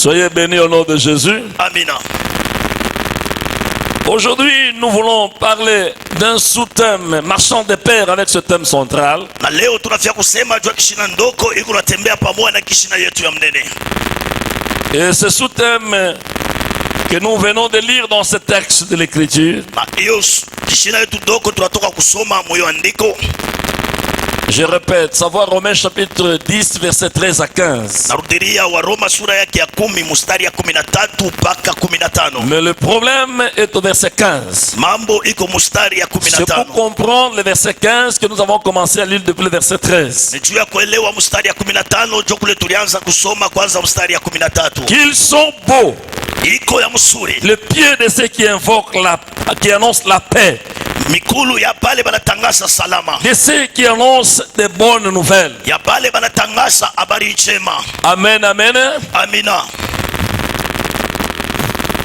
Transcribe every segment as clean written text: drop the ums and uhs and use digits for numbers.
Soyez bénis au nom de Jésus. Amina. Aujourd'hui, nous voulons parler d'un sous-thème marchand des pères avec ce thème central. Na leo tunafia kusema jua kishina ndoko iko natembea pamoja na kishina yetu ya mnene. Et ce sous-thème que nous venons de lire dans ce texte de l'Écriture, Na hiyo kishina yetu ndoko tunatoka kusoma moyo andiko. je répète, savoir Romains chapitre 10, verset 13 à 15. Narudiria wa Roma sura yake ya 10 mstari ya 13 mpaka 15. Mais le problème est au verset 15. Mambo iko mstari ya C'est pour 15. comprendre le verset 15 que nous avons commencé à lire depuis le verset 13. Ni juu ya kuelewa mstari ya 15 jo kule tulianza kusoma kwanza mstari ya 13. Qu'ils sont beaux, Iko ya msuri. le pied de ceux qui invoquent qui annoncent la paix, Mikulu ya pale banatangaza salama. de ceux qui annoncent des bonnes nouvelles. Ya pale banatangaza habari njema. Amen, amen. Amina.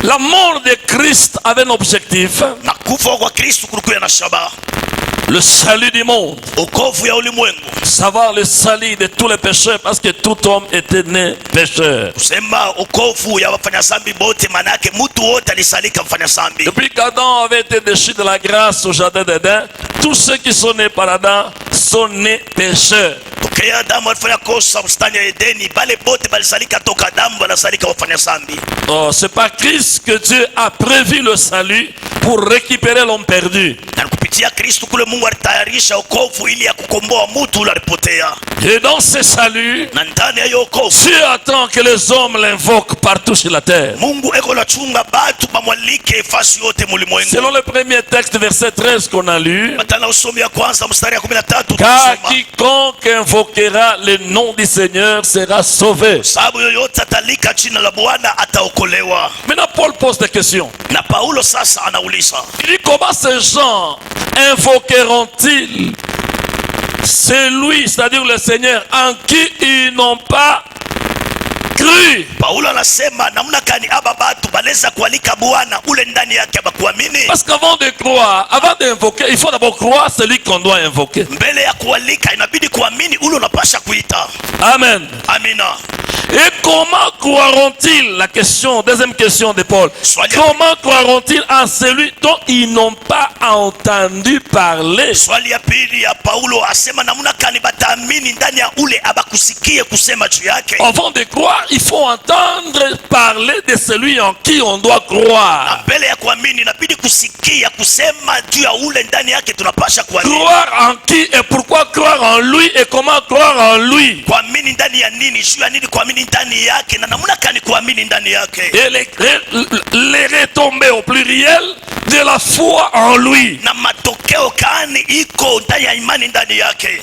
La mort de Christ avait un objectif, Na kufa kwa Kristo kulikuwa na shabaha. le salut du monde. Okovu ya ulimwengu. Savoir le salut de tous les pécheurs parce que tout homme était né pécheur. Kusema okovu ya wafanya zambi bote, manake mtu wote alisalika mfanya zambi. Depuis qu'Adam avait été déchu de la grâce au jardin d'Éden, tous ceux qui sont nés par Adam sont nés pécheurs. Tokea Adamu alifanya kosa bustani ya Edeni, bale bote balisalika toka Adamu banasalika wafanya zambi. Oh, c'est par Christ que Dieu a prévu le salut pour récupérer l'homme perdu. Na kupitia Kristo kule Mungu alitayarisha okovu ili ya kukomboa mtu ule alipotea. Et dans ce salut, Na ndani ya hiyo okovu Dieu attend que les hommes l'invoquent partout sur la terre. Mungu eko na chunga batu bamwalike fasi yote mulimwengu. Selon le premier texte, verset 13 qu'on a lu, Matana usomi ya kwanza mstari ya 13 car tunasoma. quiconque invoquera le nom du Seigneur sera sauvé. Sababu yoyote atalika jina la Bwana ataokolewa. Maintenant, Paul pose des questions. Na Paulo sasa anauliza, Il dit comment ces gens invoqueront-ils celui, c'est-à-dire le Seigneur, en qui ils n'ont pas cru? Paulo anasema namna gani aba batu baleza kualika Bwana ule ndani yake abakuamini? Parce qu'avant de croire, avant d'invoquer, il faut d'abord croire celui qu'on doit invoquer. Mbele ya kualika inabidi kuamini ule unapasha kuita. Amen. Amina. Et comment croiront-ils, la question, deuxième question de Paul, Soyez- comment croiront-ils en celui dont ils n'ont pas entendu parler? Swali ya pili ya Paulo asema namna gani bataamini ndani ya ule abakusikie kusema juu yake? Avant de croire, il faut entendre parler de celui en qui on doit Na croire. mbele ya kuamini inabidi kusikia kusema juu ya ule ndani yake tunapasha kuamini. Croire en qui et pourquoi croire en lui et comment croire en lui. Kuamini ndani ya nini? Juu ya nini kuamini ndani yake na namna gani kuamini ndani yake? Et les retombées au pluriel de la foi en lui. Na matokeo gani iko ndani ya imani ndani yake?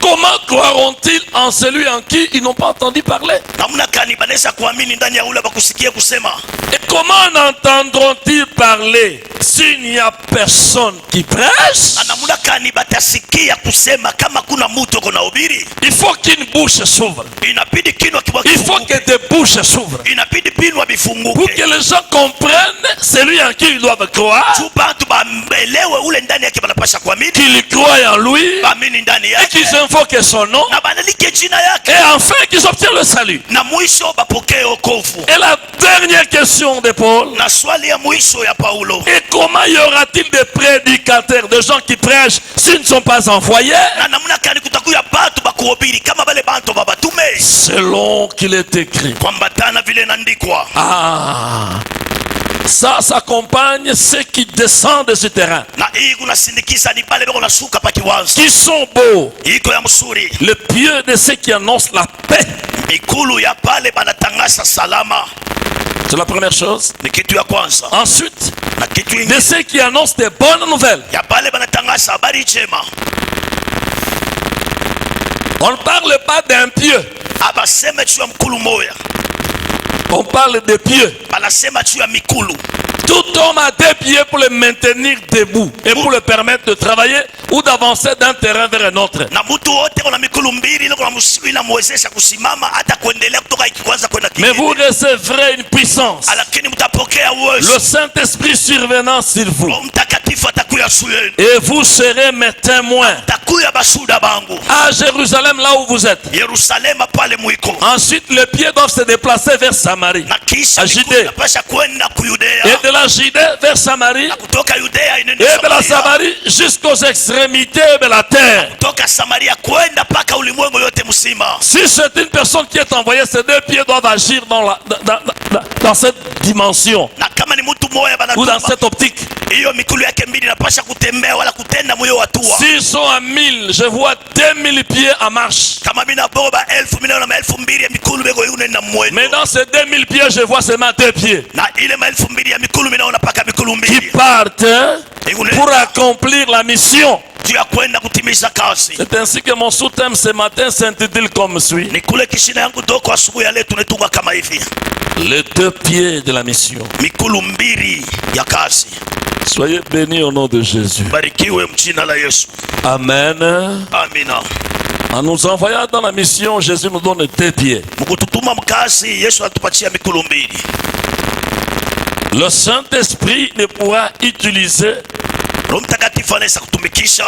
Comment croiront-ils en celui en qui ils n'ont pas entendu parler? Namna gani banaweza kuamini ndani ya ule bakusikie kusema? Et comment entendront-ils parler s'il n'y a personne qui prêche? Na namna gani batasikia kusema kama kuna mtu uko na ubiri? Il faut qu'une bouche s'ouvre. Inabidi kinwa kiwa Il faut que des bouches s'ouvrent. inabidi binwa Pour bifunguke. que les gens comprennent celui en qui ils doivent croire, Tu bantu bambelewe ule ndani yake banapasha kuamini, qu'ils croient en lui, baamini ndani et yake qu'ils invoquent son nom, na banalike jina yake, et enfin qu'ils obtiennent le salut. na mwisho bapokee okovu. Et la dernière question de Paul, Na swali ya mwisho ya Paulo, et comment y aura-t-il des prédicateurs, des gens qui prêchent s'ils ne sont pas envoyés? na namna gani kutakuya batu bakuhubiri kama bale bantu babatume? Selon qu'il est écrit. Kwambatana vile naandikwa. Ah, ça s'accompagne ceux qui descendent sur terrain, Na hii kunasindikiza ni bale beko nashuka pa kiwanza. qui sont beaux, Iko ya msuri, le pied de ceux qui annoncent la paix. mikulu ya pale banatangaza salama. C'est la première chose. Ni kitu ya kwanza. Ensuite, Na kitu de ingine ceux qui annoncent des bonnes nouvelles. ya pale banatangaza habari njema. On ne parle pas d'un pieux, Abaseme juu ya mkulu moya, on parle de pieux. banasema juu ya mikulu. Tout homme a deux pieds pour le maintenir debout et pour le permettre de travailler ou d'avancer d'un terrain vers un autre. Na mtu wote kuna miguu mbili ile inamwezesha kusimama hata kuendelea kutoka ikikwanza kwenda Mais kingine. vous recevrez une puissance. Lakini mtapokea uwezo. Le Saint-Esprit survenant sur vous. Roho Mtakatifu atakuja juu yenu. Et vous serez mes témoins. Atakuja bashuhuda bangu. À Jérusalem, là où vous êtes. Yerusalema pale mwiko. Ensuite, les pieds doivent se déplacer vers Samarie. Na kisha Judée. inapasha kwenda ku Yudea. Et de la Judée vers Samarie. Na kutoka Yudea inaenda Et de la Samaria. Samarie jusqu'aux extrémités de la terre. Kutoka Samaria kwenda paka ulimwengu yote mzima. Si c'est une personne qui est envoyée, ces deux pieds doivent agir dans cette dimension Na kama ni mtu mmoja ou dans banatuma. cette optique. Hiyo mikulu yake mbili inapasha kutembea wala kutenda moyo watua. S'ils sont à 1000, je vois 2000 pieds en marche. Kama mina boba 1000 milioni na 1000 ya mikulu bego yune na mwendo. Mais dans ces 2000 pieds, je vois seulement deux pieds Na ile 1000 ya mikulu minaona paka mikulu qui mbili. partent pour accomplir la mission. Tu ya kwenda kutimiza kazi. C'est ainsi que mon sous-thème ce matin s'intitule comme suit. Ni kule kishina yangu doko asubuhi ya leo tunetunga kama hivi. Les deux pieds de la mission. Mikulu mbili ya kazi. Soyez bénis au nom de Jésus. Barikiwe mjina la Yesu. Amen. Amina. En nous envoyant dans la mission, Jésus nous donne deux pieds. Mkututuma mkazi, Yesu atupatia mikulu mbili. Le Saint-Esprit ne pourra utiliser Roho Mtakatifu anaweza kutumikisha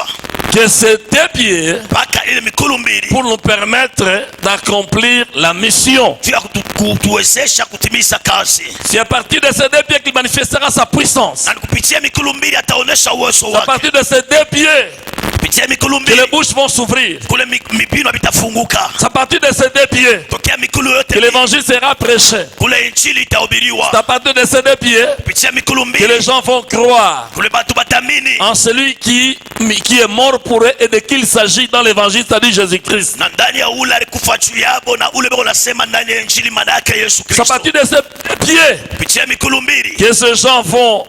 que ces deux pieds paka ile mikulu mbili pour nous permettre d'accomplir la mission. tu ya kutuwezesha kutimiza kazi. C'est à partir de ces deux pieds qu'il manifestera sa puissance. Na kupitia mikulu mbili ataonesha uwezo C'est à wake. partir de ces deux pieds Kupitia mikulu que les mbili bouches vont s'ouvrir. kule mipino vitafunguka. C'est à partir de ces deux pieds Tokea mikulu yote que l'évangile sera prêché. kule injili itahubiriwa. C'est à partir de ces deux pieds Kupitia mikulu que les mbili gens vont croire kule batu batamini en celui qui est mort pour eux et de qui il s'agit dans l'évangile, c'est-à-dire Jésus-Christ. na ndani ya ule alikufa juu yabo na ule beko nasema ndani ya injili maana yake Yesu C'est à Kristo. partir de ces deux pieds Kupitia mikulu mbili que ces gens vont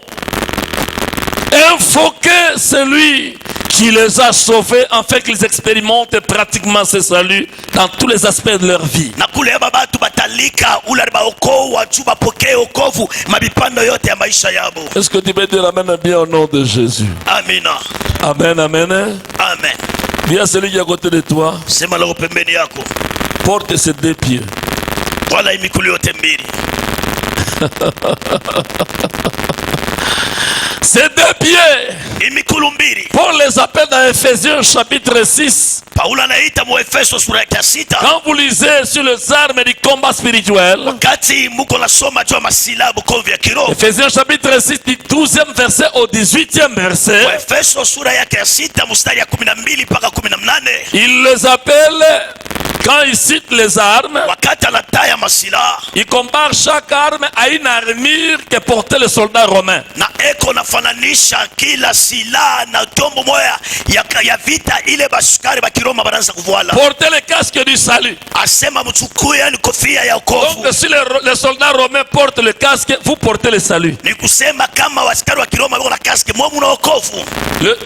invoquer celui qui les a sauvés afin qu'ils expérimentent pratiquement ce salut dans tous les aspects de leur vie. na kule aba batu batalika ule baokoa juu bapokee wokovu mabipando yote ya maisha yabo. Est-ce que tu peux dire amen bien au nom de Jésus? Amina. Amen, amen. Amen. Dis à celui qui est à côté de toi, Sema leo pembeni yako. porte ces deux pieds. Wala mikulu yote mbili. Ces deux pieds, Mikulu mbili. Paul les appelle dans Ephésiens chapitre 6. Paulo anaita mu Efeso sura ya 6. Quand vous lisez sur les armes du combat spirituel, Wakati muko nasoma juu ya masilabu kovu ya kiroho. Ephésiens chapitre 6 du 12e verset au 18e verset, Efeso sura yake ya 6 mstari ya 12 mpaka 18. il les appelle, quand il cite les armes, Wakati anataya masilaha il compare chaque arme à une armure que portait le soldat romain. na eko nafananisha kila silaha na jombo moya ya vita ile bashikari ba Kiroma banaanza kuvala. Portez le casque du salut. Asema mchukue yani kofia ya wokovu. Donc si les soldats romains portent le casque, vous portez le salut. Ni kusema kama wasikari wa Kiroma wako na kaske mwa muna wokovu.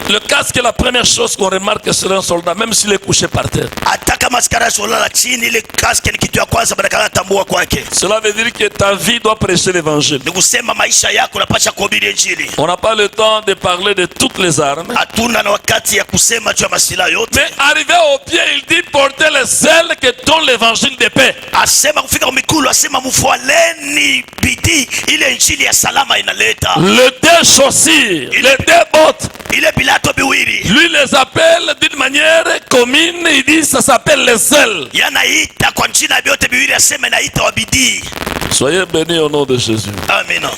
Le casque est la première chose qu'on remarque sur un soldat, même s'il est couché par terre. Hata kama askari solala chini ile kaske ni kitu ya kwanza badala tambua kwake. Cela veut dire que ta vie doit prêcher l'évangile. Ni kusema maisha yako unapaswa kuhubiri injili. On n'a pas le temps de parler de toutes les armes. Hatuna na wakati ya kusema juu ya masilaha yote. Mais arrivé au pied, il dit portez les ailes que donne l'évangile de paix. Asema kufika kwa mikulu, asema mfualeni bidii ile injili ya salama inaleta. Les deux chaussures, les deux bottes, Ile bilato biwili. lui les appelle d'une manière commune, il dit ça s'appelle les ailes. Yanaita kwa jina vyote biwili, asema inaita wa bidii. Soyez bénis au nom de Jésus. Amina.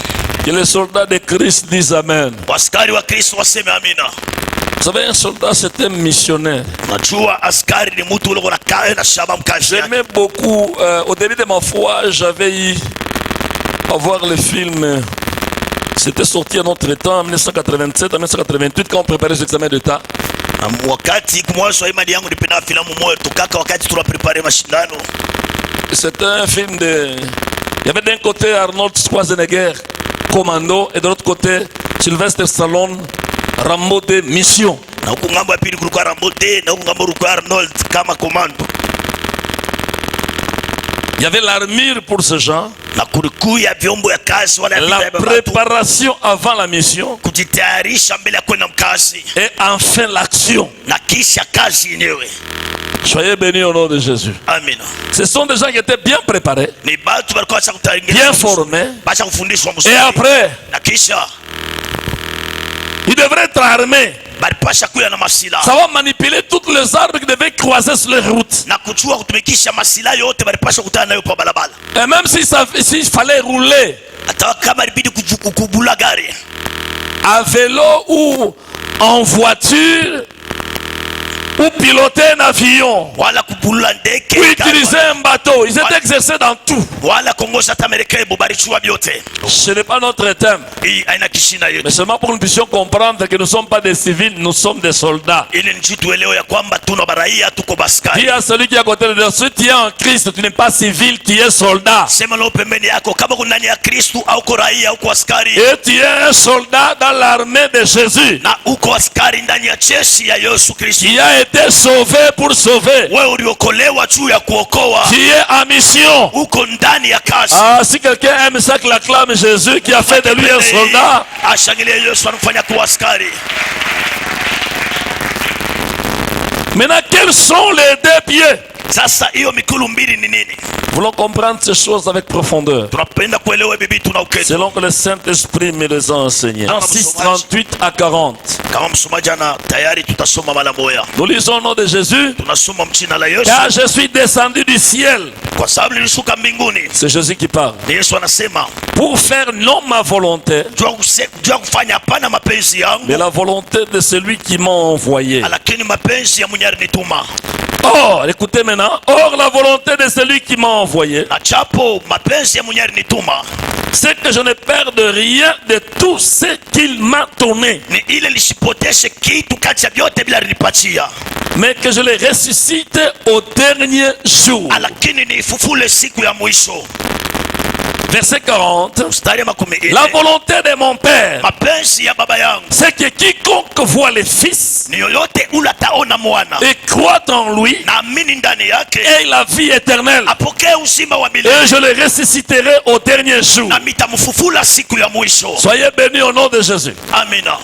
Que les soldats de Christ disent Amen. Askari wa Kristo waseme amina. Vous savez, un soldat c'est un missionnaire. Najua askari ni mtu ule unakaa na shaba mkazi. J'aimais beaucoup, au début de ma foi, j'avais eu à voir le film. C'était sorti en notre temps, en 1987, en 1988, quand on préparait les examens d'État. Wakati kumwaso wa imani yangu nipenda filamu moja tukaka wakati tunaprepare mashindano. C'était un film de... Il y avait d'un côté Arnold Schwarzenegger, commando, et de l'autre côté Sylvester Stallone, Rambo de mission. Na huku ngambo ya pili kulikuwa Rambo de, na huku ngambo kulikuwa Arnold kama komando. Il y avait l'armure pour ces gens, na kulikuya vyombo ya kazi wala ya vita la ya watu, préparation avant la mission kujitayarisha mbele ya kwenda mkazi, et enfin l'action. na kisha kazi yenyewe. Soyez bénis au nom de Jésus. Amina. Ce sont des gens qui étaient bien préparés, Ni batu balikuwa bacha bien kutaringia, formés, bacha kufundishwa et mzuri, après, na kisha ils devraient être armés. balipasha kuya na masila Ça va manipuler toutes les arbres qui devaient croiser sur les routes. na kujua kutumikisha masila yote balipasha kutana nayo kwa barabara, Et même s'il fallait rouler hata kama ilibidi kukubula gari à vélo ou en voiture, ou piloter un avion, wala kubula ou ndege utiliser un bateau. Ils étaient exercés dans tout. wala kongoza hata merekebu, balichua vyote. Ce n'est pas notre thème. Hii haina kishina Mais yetu, seulement pour que nous puissions comprendre que nous ne sommes pas des civils, nous sommes des soldats. ili nchi tuelewe ya kwamba tuna baraia, tuko baskari. Dis à celui qui est à côté de toi, si tu es en Christ, tu n'es pas civil, tu es soldat. Sema leo pembeni yako, kama kuna ndani ya Kristu au uko raia, uko askari, Et tu es un soldat dans l'armée de Jésus. na uko askari ndani ya jeshi ya Yesu Kristu. Qui a été sauvé pour sauver. Wewe uliokolewa juu ya kuokoa, Qui est en mission. uko ndani ya kazi. Ah, si quelqu'un aime ça, qu'il acclame Jésus qui a fait de lui un soldat. Ashangilie Yesu anamfanya kuwa askari. Maintenant, quels sont les deux pieds? Sasa hiyo mikulu mbili ni nini? Voulons comprendre ces choses avec profondeur, Tunapenda kuelewa bibi, tuna uketi. selon que le Saint-Esprit me les a enseignés. En 6, 38 à 40. Kama msomaji ana tayari, tutasoma mara moja. Nous lisons au nom de Jésus. Tunasoma mchina la Yesu, Car je suis descendu du ciel. kwa sababu nilishuka mbinguni. C'est Jésus qui parle. Ni Yesu anasema, Pour faire non ma volonté, jua kufanya hapana mapenzi yangu, mais la volonté de celui qui m'a envoyé. lakini mapenzi ya mwenye alinituma. Or, écoutez maintenant, or la volonté de celui qui m'a envoyé, Na chapo mapenzi ya mwenye alinituma c'est que je ne perde rien de tout ce qu'il m'a donné, ni ile nisipoteshe kitu kati ya vyote bila alinipatia, mais que je les ressuscite au dernier jour. lakini niifufule siku ya mwisho. Verset 40. Mstari ya makumi La ine, volonté de mon Père, mapenzi ya baba yangu c'est que quiconque voit le Fils ni yoyote ule ataona mwana et croit en lui na amini ndani yake ait la vie éternelle. apokee uzima wa Et milele, je le ressusciterai au dernier jour. na mitamfufula siku ya mwisho. Soyez bénis au nom de Jésus. Amina.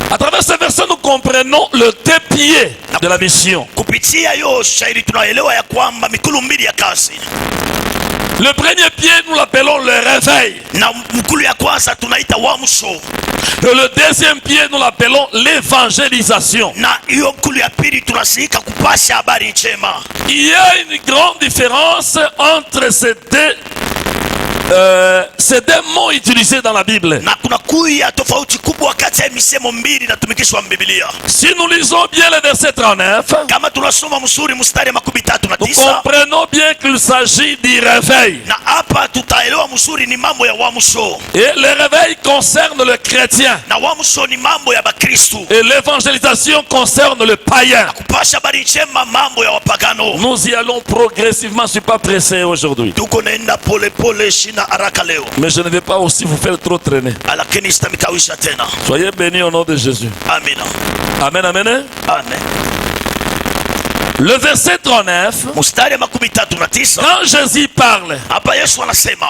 À travers ce verset, nous comprenons le deux pieds de la mission. Kupitia hiyo shairi tunaelewa ya kwamba mikulu mbili ya kazi, Le premier pied, nous l'appelons le réveil. na mkulu ya kwanza tunaita uamsho, Et le deuxième pied, nous l'appelons l'évangélisation. na hiyo mkulu ya pili tunasika kupasha habari njema. Il y a une grande différence entre ces deux mots utilisés dans la Bible. Na kuna kuya tofauti kubwa kati ya misemo mbili inatumikishwa Biblia. Si nous lisons bien le verset 39, Kama tunasoma mzuri mstari ya makumi tatu na nous tisa, comprenons bien qu'il s'agit du réveil. na hapa tutaelewa mzuri ni mambo ya uamsho, Et le réveil concerne le chrétien. na uamsho ni mambo ya Bakristu, Et l'évangélisation concerne le païen. kupasha habari njema mambo ya wapagano. Nous y allons progressivement, je ne suis pas pressé aujourd'hui. Tuko naenda pole pole, shina haraka leo, Mais je ne vais pas aussi vous faire trop traîner. lakini sitamikawisha tena. Soyez bénis au nom de Jésus. Amina. Amen, amen. Amen. Le verset 39, Mstari ya makumi tatu na tisa, quand Jésus parle, hapa Yesu anasema,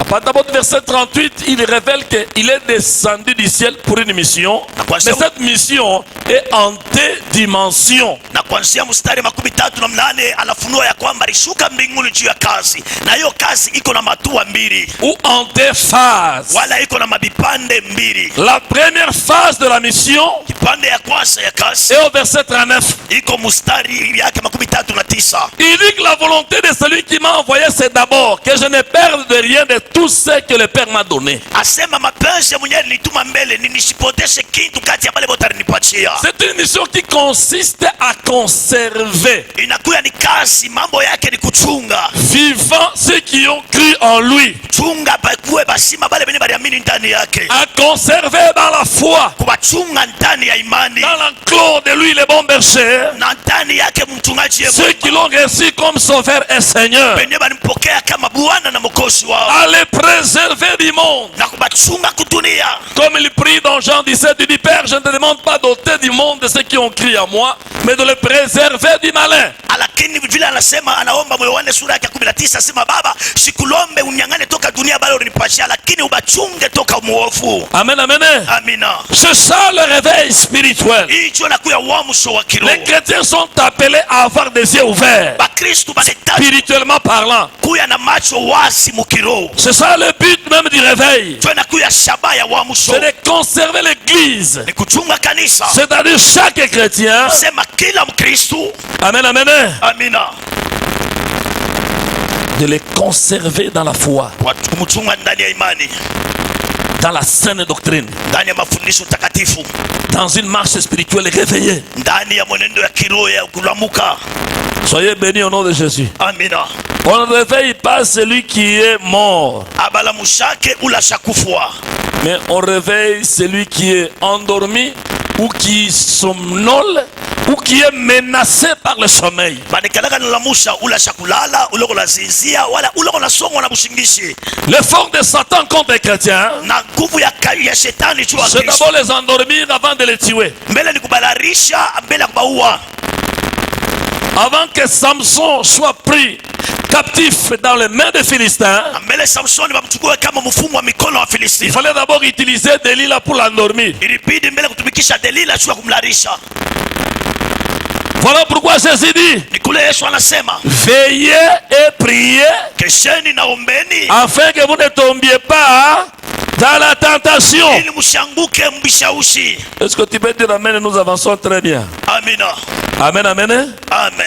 à partir du verset 38, il révèle qu'il est descendu du ciel pour une mission. Mais cette mission est en deux dimensions. na kuanzia mstari makumi tatu na mnane anafunua ya kwamba alishuka mbinguni juu ya kazi, na hiyo kazi iko na matua mbili, Ou en deux phases. wala iko na mabipande mbili. La première phase de la mission Kipande ya kwanza ya kazi est au verset 39. iko mstari yake makumi tatu na tisa, Il dit que la volonté de celui qui m'a envoyé, c'est d'abord que je ne perde de rien de tout ce que le Père m'a donné. asema mapenzi ya mwenyewe nilituma mbele ni nisipoteshe kitu kati ya bale bote alinipatia. C'est une mission qui consiste à conserver Inakuya ni kazi, mambo yake ni kuchunga, vivant ceux qui ont cru en lui. kubachunga bakuwe basima bale benye baliamini ndani yake, à conserver dans la foi, kubachunga ndani ya imani, dans l'enclos de lui le bon berger, na ndani yake mchungaji ceux qui l'ont reçu comme sauveur et Seigneur, benye balimpokea kama Bwana na Mwokozi wao, à les préserver du monde. na kubachunga kudunia. Comme il prie dans Jean 17, il dit, Père, je ne te demande pas d'ôter du monde de ceux qui ont crié à moi, mais de les préserver du malin. Lakini vile anasema, anaomba Yohana sura ya 19, asema Baba, sikulombe unyang'ane toka dunia bali unipashia, lakini ubachunge toka muovu. Amen, amen. Amina. C'est ça le réveil spirituel. Hicho nakuya uamsho wa kiroho. Les chrétiens sont appelés à avoir des yeux ouverts, Bakristo banahitaji spirituellement parlant. kuya na macho wazi mu kiroho. C'est ça le but même du réveil. Hicho nakuya shabaha ya uamsho. C'est de conserver l'église. Ni kuchunga kanisa. C'est-à-dire chaque chrétien. Sema kila Mkristo. Amen, amen. Amina. De les conserver dans la foi, Kumchunga ndani ya imani, dans la saine doctrine, ndani ya mafundisho takatifu, dans une marche spirituelle réveillée. ndani ya mwenendo ya kiroho ya kulamuka. Soyez bénis au nom de Jésus. Amina. On ne réveille pas celui qui est mort, Abala mushake ula shakufwa, mais on réveille celui qui est endormi ou qui somnole ou qui est menacé par le sommeil. banikalaka nalamusha ula shakulala, uloko la zinzia, wala uloko la songo na bushingishi. L'effort de Satan contre les chrétiens, Na nguvu ya shetani juu ya c'est Kristo. d'abord les endormir avant de les tuer. Mbele ni kubalarisha, mbele ya kubaua. Avant que Samson soit pris captif dans les mains des Philistins, Mbele Samsoni bamchukue kama mfumo wa mikono wa il Filisti. fallait d'abord utiliser Delilah pour l'endormir. Ilibidi mbele kutumikisha Delila juu ya kumlarisha. Voilà pourquoi Jésus dit, Ni kule Yesu anasema, veillez et priez kesheni na ombeni afin que vous ne tombiez pas dans la tentation. ili mshanguke mbishawishi. Est-ce que tu peux dire amen? Nous avançons très bien. Amina. Amen, amen. Amen.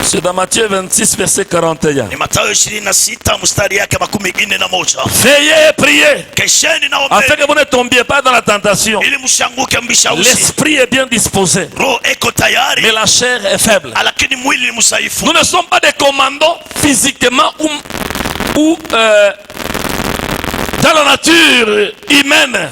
C'est dans Matthieu 26, verset 41. Ni Mathayo 26 mstari yake 41. Veillez et priez Kesheni na afin ombeni que vous ne tombiez pas dans la tentation. ili mshanguke mbishawishi. L'esprit est bien disposé, Roho eko tayari, mais la chair est faible. lakini mwili ni msaifu. Nous ne sommes pas des commandants physiquement ou dans la nature humaine,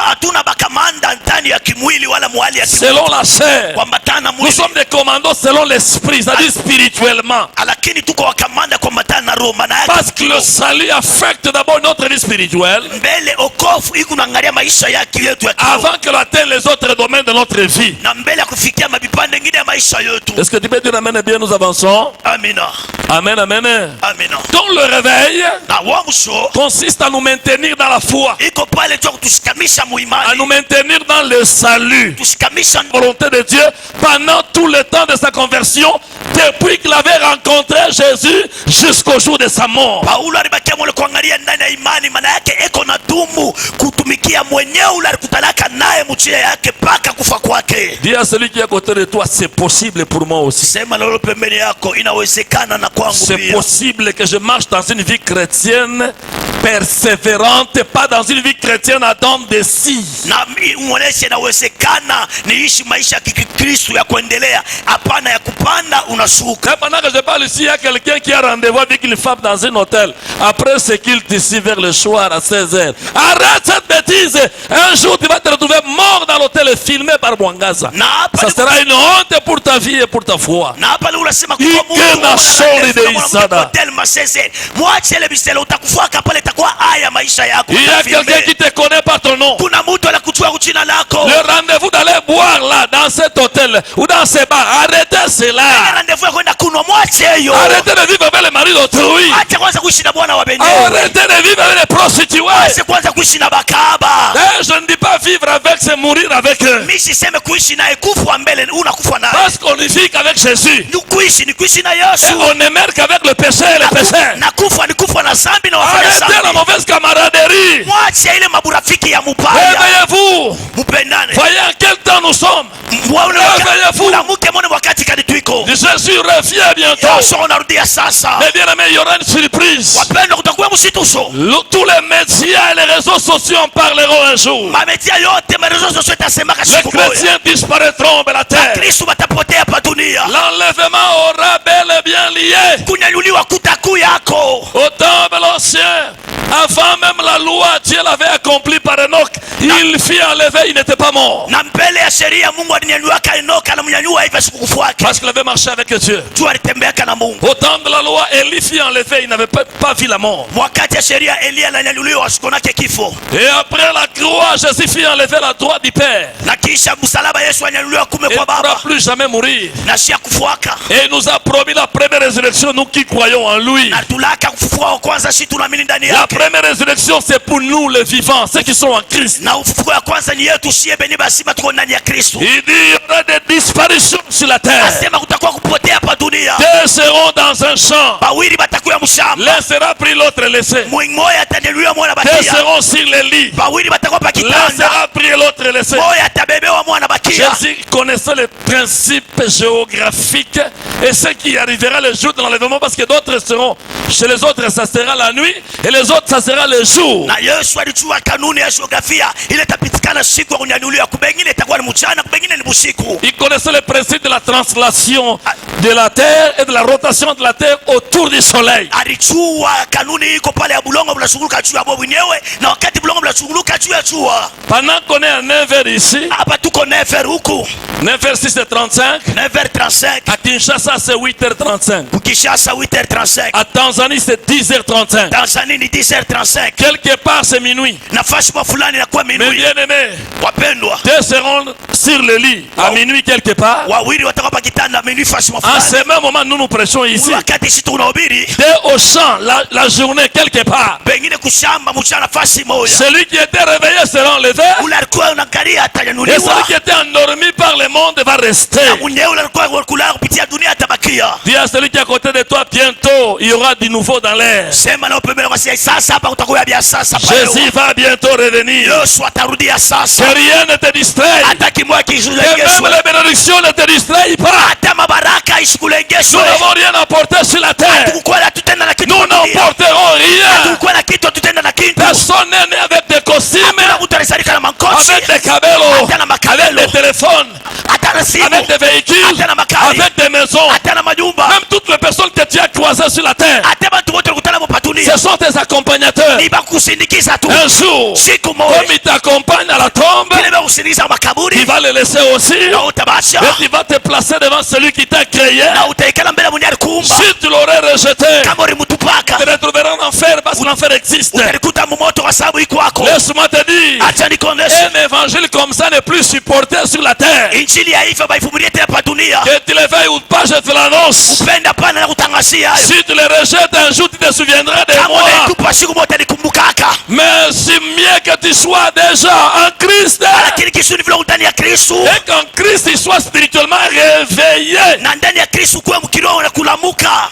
Hatuna bakamanda ndani ya kimwili wala mwali ya kimwili. selon la chair. Kuambatana Nous mwili, sommes des commandants selon l'esprit, c'est-à-dire spirituellement. lakini tuko wakamanda kuambatana na roho. Maana Parce yake que le salut affecte d'abord notre vie spirituelle mbele okofu iko naangalia maisha yake yetu ya kiroho, avant qu'elle atteigne les autres domaines de notre vie. na mbele ya kufikia mabipande mengine ya maisha yetu. Est-ce que tu peux dire amen et bien nous avançons? Amina. Amen, amen. Amina. Donc le réveil Na uamsho consiste à nous maintenir dans la foi, iko pale tu kutushikamisha à muimani, nous maintenir dans le salut, tushikamisha la volonté de Dieu pendant tout le temps de sa conversion, depuis qu'il avait rencontré Jésus jusqu'au jour de sa mort. Paulo alibakia mwele kuangalia ndani ya imani. Maana yake eko na dumu kutumikia mwenyewe ule alikutanaka naye mchia yake paka kufa kwake. Dis à celui qui est à côté de toi, c'est possible pour moi aussi. Sema lolo pembeni yako, inawezekana na kwangu C'est pia. possible que je marche dans une vie chrétienne persévérante, pas dans une vie chrétienne à dents de scie. Na muoneshe inawezekana niishi maisha ya Kikristo ya kuendelea, hapana ya kupanda unashuka. Et pendant que je parle ici, il y a quelqu'un qui a rendez-vous avec une femme dans un hôtel. Après ce qu'il ici vers le soir à 16h. Arrête cette bêtise. Un jour, tu vas te retrouver mort dans l'hôtel et filmé par Mwangaza. Ça sera une honte pour ta vie et pour ta foi. Na hapa unasema kwa Ikena shori de Isada. hotel masese. Mwache ile biselo utakufuaka pale, itakuwa haya maisha yako. Il y a quelqu'un qui te connaît par ton nom. Kuna mtu anakujua jina lako. Le rendez-vous d'aller boire là, dans cet hôtel ou dans ces bars. Arrêtez cela. Rendez-vous ya kwenda kunwa, mwache hiyo. Arrêtez de vivre avec le mari d'autrui. Acha kwanza kuishi na bwana wa benyewe. Arrêtez de vivre avec les prostituées. Acha kwanza kuishi na bakaba. Je ne dis pas vivre avec, c'est mourir avec eux. Mimi siseme kuishi naye, kufa mbele unakufa naye. Parce qu'on ne vit qu'avec Jésus. Ni kuishi na Et Yesu. on ne meurt qu'avec le péché et les péchés. Na kufa ni kufa na zambi na wafanya Arrêtez la zambi. mauvaise camaraderie. Mwache ile maburafiki ya mubaya. Réveillez-vous. Mpendane. Voyez en quel temps nous sommes. Réveillez-vous. Mwanamke mwone wakati kani tuiko. Jésus revient bientôt. Yesu anarudia sasa. Mais bien aimé, il y aura une surprise. Wapendwa, kutakuwa mshituso. Tous les médias et les réseaux sociaux en parleront un jour. Mamedia yote marezo sio itasemaka Les siku moja. chrétiens disparaîtront de la terre. Kristo watapotea hapa dunia. L'enlèvement aura bel et bien lié Kunyanyuliwa kutaku yako. au temps de l'ancien Avant même la loi, Dieu l'avait accompli par Enoch. Il fit enlever, il n'était pas mort. Na mbele ya sheria Mungu alinyanyuaka Enoka na mnyanyua hivyo sikufu wake. Parce qu'il avait marché avec Dieu. Tu alitembeaka na Mungu. Au temps de la loi, Élie fit enlever, il n'avait pas vu la mort. Wakati ya sheria Elia alanyanyuliwa asikonake kifo. Et après la croix, Jésus fit enlever la droite du Père. Na kisha msalaba Yesu anyanyuliwa kume Il kwa ne pourra Baba. plus jamais mourir. Na shia kufuaka. Et il nous a promis la première résurrection, nous qui croyons en lui. Na tulaka kufufua kwanza si tunaamini ndani La yake. première résurrection, c'est pour nous les vivants, ceux qui sont en Christ. Na ufufuo ya kwanza ni yetu sie benye basima tuko ndani ya Kristo. Il dit il y aura des disparitions sur la terre. Asema kutakuwa kupotea hapa dunia. Deux seront dans un champ. Bawili batakuwa mshamba. L'un sera pris, l'autre laissé. Mmoja atanyanyuliwa mwana Deux bakia. seront sur les lits. Bawili batakuwa pa L'un kitanda. sera pris, l'autre laissé. Mmoja atabebewa mwana bakia. Jésus connaissait les principes géographiques et ce qui arrivera le jour de l'enlèvement, parce que d'autres seront chez les autres, ça sera la nuit, et les autres, ça sera le jour. Na Yesu alijua kanuni ya jiografia ile tapitikana siku ya kunyanyuliwa, kubengine itakuwa ni mchana, kubengine ni usiku. Il connaissait le principe de la translation de la terre et de la rotation de la terre autour du soleil. Alijua kanuni iko pale ya bulongo bunazunguka juu ya bobu wenyewe, na wakati bulongo bunazunguka juu ya jua. Pendant qu'on est à 9h ici, Hapa tuko 9h huku 9h6 c'est 35, 9h35, à Kinshasa c'est 8h35, Kinshasa 8h35, à Tanzanie c'est 10h35, Tanzania ni 10h35. quelque part c'est minuit. Nafasi kwa fulani inakuwa Mais minuit. bien aimé, Wapendwa, deux seront sur le lit à minuit quelque part. wawili watakuwa pa kitanda minuit fasi kwa En fulani. ce même moment, nous nous prêchons ici. Wakati sisi tunahubiri, Dès au champ, la journée quelque part. pengine kushamba mchana fasi moja. Celui qui était réveillé sera enlevé. Ule alikuwa unaangalia Et atanyanyuliwa. celui qui était endormi par le monde va rester. Na mwenyewe ule alikuwa kulala kupitia dunia atabakia. Dis à celui qui est à côté de toi, bientôt, il y aura du nouveau dans l'air. Sema na upembele kwa sasa hapa kutakuwa bia sasa pale. Jésus va bientôt revenir. Yesu atarudia Que sasa. rien ne te distraie. Hata kimwa Que kishulengeswe. même les bénédictions ne te distraient pas. Hata mabaraka Nous isikulengeswe. n'avons rien à porter sur la terre. Hatukuwa na tutenda na kitu. Nous n'emporterons rien. Hatukuwa na kitu tutenda na kitu. Personne n'est né avec des costumes, Hakuna mtu alizalika na mankochi. avec des cabelos, Hata na avec makabelo. des téléphones, Hata na simu. avec des véhicules, Hata na makari. avec des maisons. Hata na majumba. Même toutes les personnes que tu as croisées sur la terre, Hata watu wote kukutana hapa dunia. ce sont tes accompagnateurs. Ni bakusindikiza tu. Un jour, Siku comme moja. il t'accompagne à la tombe, Kile bakusindikiza makaburi. il va le laisser aussi. Na utabasha. Et il va te placer devant celui qui t'a créé. Na utaikala mbele mwenye alikuumba. Si tu l'aurais rejeté, Kama ulimtupaka, tu te retrouveras en enfer parce que l'enfer existe. utalikuta mumoto kwa sababu iko wako. Laisse-moi te dire, Acha nikuoneshe. un évangile comme ça n'est plus supporté sur la terre. Injili ya hivyo baifumilie tena pa dunia. Que tu le veuilles ou pas, je te l'annonce. Upenda pana na kutangazia hayo. Si tu le rejettes un jour, tu te souviendras de Kama moi. unaikupa siku moja nikumbukaka. Mais c'est mieux que tu sois déjà en Christ. Lakini kisuni vile ndani ya Kristo. Et qu'en Christ, il soit spirituellement réveillé. Na ndani ya Kristo kuwa mkiroho na kulamuka.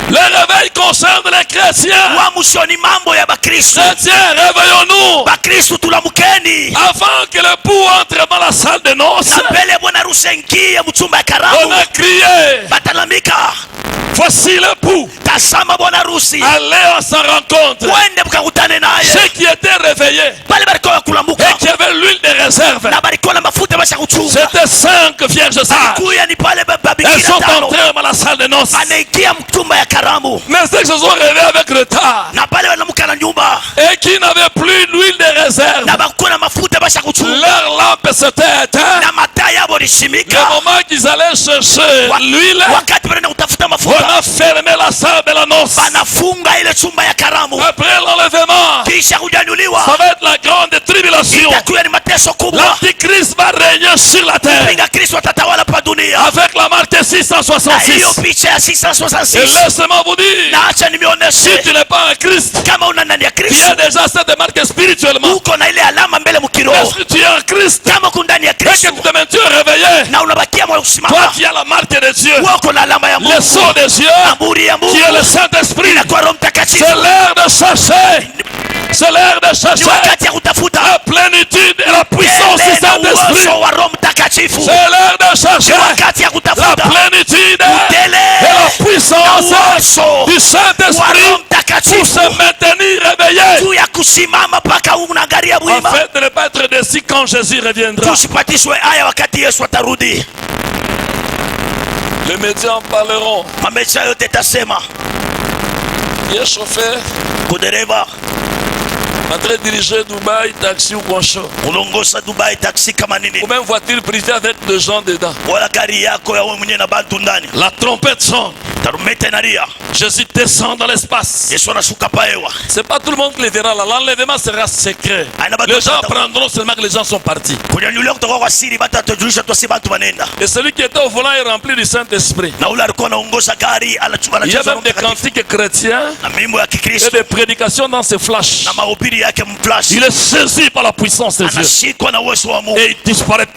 Le réveil concerne les chrétiens. Uamsho ni mambo ya Bakristo. Chrétiens, réveillons-nous. Bakristo tulamukeni. Avant que l'époux entre dans la salle de noces, Na mbele bwana harusi aingie mchumba ya on karamu. a crié, Batalamika. voici l'époux. Tazama bwana harusi. Allez à sa rencontre. Wende mkakutane naye. Ceux qui étaient réveillés Pale balikuwa kulamuka. et qui avaient l'huile de réserve, Na balikuwa na mafuta basha kuchunga. c'était 5 vierges sages. Kuya ni pale Elles babikira sont tano. entrées dans la salle de noces. Anaingia mchumba ya karamu. Mais ceux qui se sont réveillés avec retard Na pale wanamuka na nyumba. et qui n'avaient plus l'huile de réserve, Na bakuwa na mafuta basha kuchunga. leur lampe s'était éteinte. Na mataa yabo Le lishimika. moment qu'ils allaient chercher l'huile, Wakati wanaenda kutafuta on mafuta. a fermé la salle de la noce. Banafunga ile chumba ya karamu. Après l'enlèvement, Kisha kunyanyuliwa. ça va être la grande tribulation. Itakuwa ni mateso kubwa. L'antichrist va régner sur la terre Pinga Kristo atatawala pa dunia. avec la marque Na 666. hiyo picha ya Et 666. laisse-moi vous dire, Na acha si nimeoneshe tu n'es pas un Christ, kama una ndani ya tu Kristo. as déjà cette marque spirituellement. Uko na ile alama mbele Mais mkiroho. si tu es un Christ Kama uko ndani ya et que Kristo tu te maintiens réveillé, na unabakia moyo toi kusimama. qui as la marque de Dieu, Uko na alama ya le Mungu. sceau de Dieu, Amuri ya qui est le Mungu. Saint-Esprit, Inakuwa Roho c'est Mtakatifu. l'heure de chercher. C'est l'heure de Ni chercher wakati ya kutafuta la plénitude et la puissance du Ele na Saint-Esprit. uwezo wa Roho Mtakatifu. C'est l'heure de chercher Ni wakati ya la kutafuta plénitude Utele et la puissance uwezo du wa Saint-Esprit Roho pour Mtakatifu se maintenir réveillé. juu ya kusimama mpaka unaangalia mwima. Afin de ne pas être déçu quand Jésus reviendra. Tusipatishwe haya wakati Yesu atarudi. Les médias en parleront. Mamecha yote tasema Il est chauffeur, kudereva en train de diriger Dubaï, taxi ou concho. ulongosa Dubai taxi kama nini, Ou même voiture privée avec des gens dedans. wala gari yako ya wewe mwenyewe na bantu ndani, La trompette sonne. tarumbeta inalia, Jésus descend dans l'espace. Yesu anashuka paewa. C'est pas tout le monde qui le verra là. L'enlèvement sera secret. Les gens apprendront seulement que les gens sont partis. Kunyanyuliwa kutoka kwa siri, bata tujulisha tu si bantu banenda. Et celui qui était au volant est rempli du Saint-Esprit. Na ule alikuwa anaongoza gari Il y a même des cantiques chrétiens na mimbo ya et Kikristo des prédications dans ses flashs. na mahubiri yake mflash, Il est saisi par la puissance de Dieu. anashikwa na uwezo wa Mungu Et il disparaît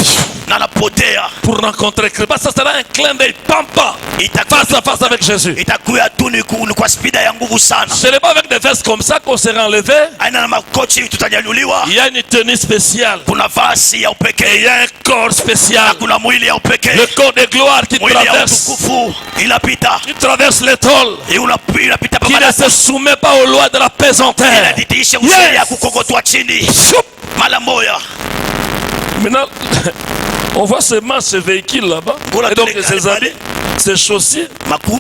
na anapotea. pour rencontrer Christ. Ça sera un clin d'œil pampa face à face avec Jésus. Itakuwa tu ni kwa spida ya nguvu sana, Ce n'est pas avec des vestes comme ça qu'on sera enlevé. aina na makochi tutanyanyuliwa. Il y a une tenue spéciale. Kuna vazi ya Et il upekee y a un corps spécial. kuna mwili ya Le upekee, corps de gloire qui mwili ya traverse. utukufu inapita, Qui traverse l'étole. inapita Qui ne pamoja, se soumet pas aux lois de la pesanteur. inadidisha usiri ya kukokotwa chini Choup. mara moja. Maintenant, on voit seulement ce véhicule là-bas. Et donc ses habits, ses chaussures.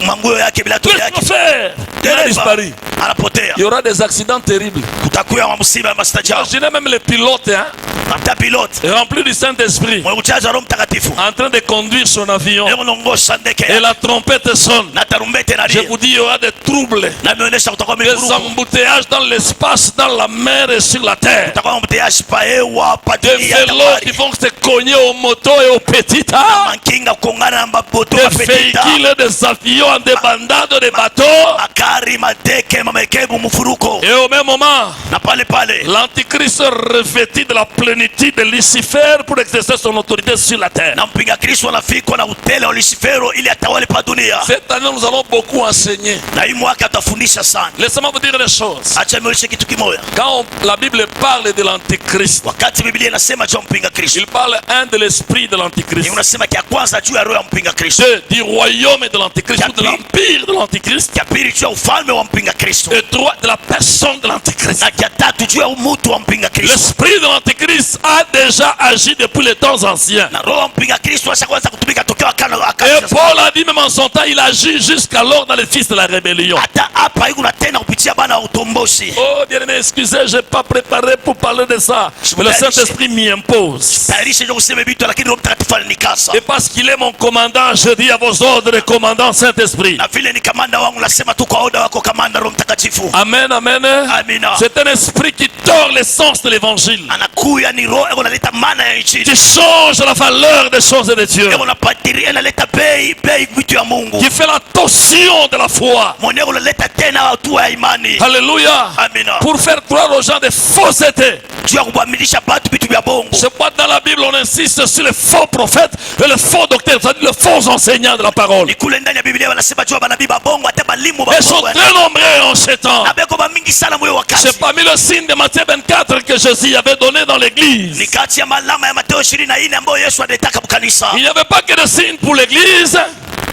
Manguo yake bila Tout tu le yake, chauffeur, il a disparu. anapotea. Il y aura des accidents terribles. Kutakuwa wa msiba ya mastajabu. Imaginez même les pilotes hein, Hata pilote remplis du Saint-Esprit mwenye kujaza Roho Mtakatifu en train de conduire son avion. leo unaongoza ndege Et la trompette sonne. na tarumbete Je inalia, vous dis, il y aura des troubles, na imeonyesha kutakuwa des mivurugo, embouteillages dans l'espace, dans la mer et sur la terre. kutakuwa mteaji paewa Des padili ya vélos qui tabari, vont se cogner aux motos et aux petites armes. mankinga kungana na maboto Des mapetita, véhicules, des avions en débandade, des bateaux. magari, madeke, mamekebu, mfuruko. Et au même moment, Na pale pale l'antichrist revêtit de la plénitude de Lucifer pour exercer son autorité sur la terre. na mpinga Kristo anafikwa na utele wa Lucifero ili atawale pa dunia, Cette année, nous allons beaucoup enseigner. na hii mwaka atafundisha sana. Laissez-moi vous dire les choses. Acha nionyeshe kitu kimoja. Quand la Bible parle de l'antichrist, Wakati Biblia inasema juu ya mpinga Kristo, il parle un de l'esprit de l'antichrist, unasema kia kwanza juu ya roho ya mpinga Kristo, deux du royaume de l'antichrist ou de l'empire de l'antichrist, kia pili juu ya ufalme wa mpinga Kristo, et trois de la personne de l'antichrist. na kia tatu juu ya umutu wa mpinga Kristo. L'esprit de l'antichrist a déjà agi depuis les temps anciens. Na roho ya mpinga Kristo ashaanza kutumika tokea Et Paul a dit même en son temps, il agit jusqu'alors dans les fils de la rébellion. hata hapa hiku na tena kupitia bana wa utomboshi. Oh bien aimé, excusez, je n'ai pas préparé pour parler de ça. Mais le Saint-Esprit m'y impose. Tayarisha ndio kusema vitu, lakini Roho Mtakatifu alinikasa, Et parce qu'il est mon commandant, je dis à vos ordres, commandant Saint-Esprit. na vile ni kamanda wangu nasema tu kwa oda wako kamanda Roho Mtakatifu. Amen, amen. Amina. C'est un esprit qui tord l'essence de l'évangile, Anakuya ni roho eko naleta maana ya qui injili, change la valeur des choses de Dieu, eko napatiria naleta bei vitu ya Mungu, qui fait la torsion de la foi. mwenye unaleta tena hatua ya imani. Alléluia. Amina. Pour faire croire aux gens des faussetés. Juu ya kubamilisha batu vitu vya bongo. C'est pourquoi dans la Bible on insiste sur les faux prophètes et les faux docteurs, c'est-à-dire les faux enseignants de la parole. Ni kule ndani ya Biblia wanasema juu ya manabii ba bongo, hata balimu ba Ils sont bongo. très nombreux en ce temps. Na beko ba mingi sana mwe wakati. C'est parmi le signe de Matthieu 24 que Jésus avait donné dans Ni l'église. kati ya malama ya Mateo 24 ambayo Yesu alitaka mkanisa. Il n'y avait pas que de signes pour l'église,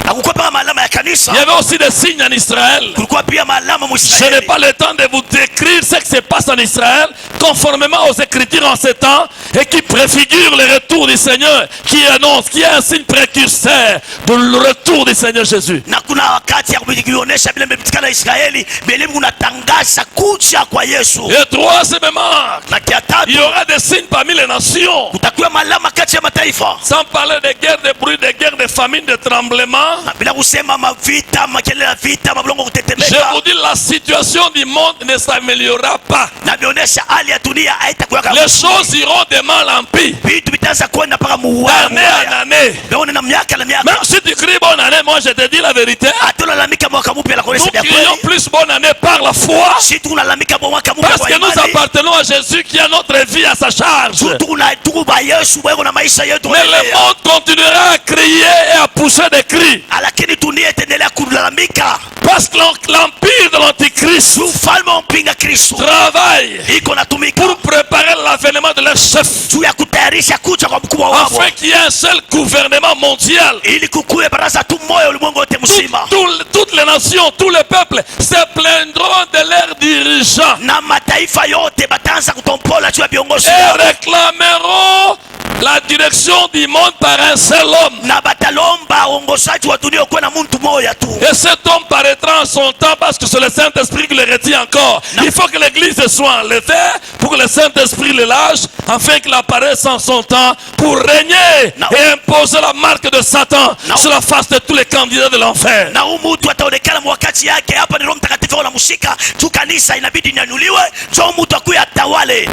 Hakukuwa pia malama ya kanisa. il y avait aussi des signes en Israël. Kulikuwa pia malama Je n'ai Mwisraeli. pas le temps de vous décrire ce qui se passe en Israël, conformément aux Écritures en ce temps, et qui préfigure le retour du Seigneur, qui annonce, qui est un signe précurseur de le retour du Seigneur Jésus. Na kuna wakati ya kuonyesha vile mmepitikana Israeli, bele unatangaza kuja kwa Yesu. Et troisièmement, Na kia il y tatu aura des signes parmi les nations, kutakuwa malama kati ya mataifa. sans parler de guerres, de bruits, de guerres, de famines, de tremblements. Na bila kusema mavita, makelele ya vita, mablongo Je kutetemeka. vous dis, la situation du monde ne s'améliorera pas. Na vionyesha hali ya dunia haitakuwa kama Les choses iront de mal en pire, vitu vitaanza kwenda mpaka d'année en année. Naona na miaka na Même miaka. si tu cries bonne année, moi je te dis la vérité. Hatulalamika mwaka mpya la Nous kuonesha vya crions kweli. plus bonne année par la foi, Si tunalalamika mwaka mpya parce kwa que nous imani. appartenons à Jésus qui a notre vie à sa charge. Tukuba Yesu wewe na maisha yetu. Mais le monde continuera à crier et à pousser des cris, Lakini dunia itaendelea kulalamika. parce que l'empire de l'antichrist Ufalme wa mpinga Kristo travaille iko natumika pour préparer l'avènement de leur chef, juu ya kutayarisha kuja kwa mkubwa wao, afin qu'il y ait un seul gouvernement mondial. ili kukuwe baraza tu moyo ulimwengu wote mzima, Toutes les nations, tous les peuples se plaindront de leurs dirigeants na mataifa yote bataanza kutompola juu ya viongozi et wao, réclameront la direction du monde par un seul homme. na batalomba uongozaji wa dunia ukuwe na mtu moja tu. Et cet homme paraîtra en son temps parce que c'est le le Saint-Esprit qui le retient encore. Il faut que l'église soit enlevée pour que le Saint-Esprit le lâche, afin qu'il apparaisse en son temps pour régner et imposer la marque de Satan sur la face de tous les candidats de l'enfer.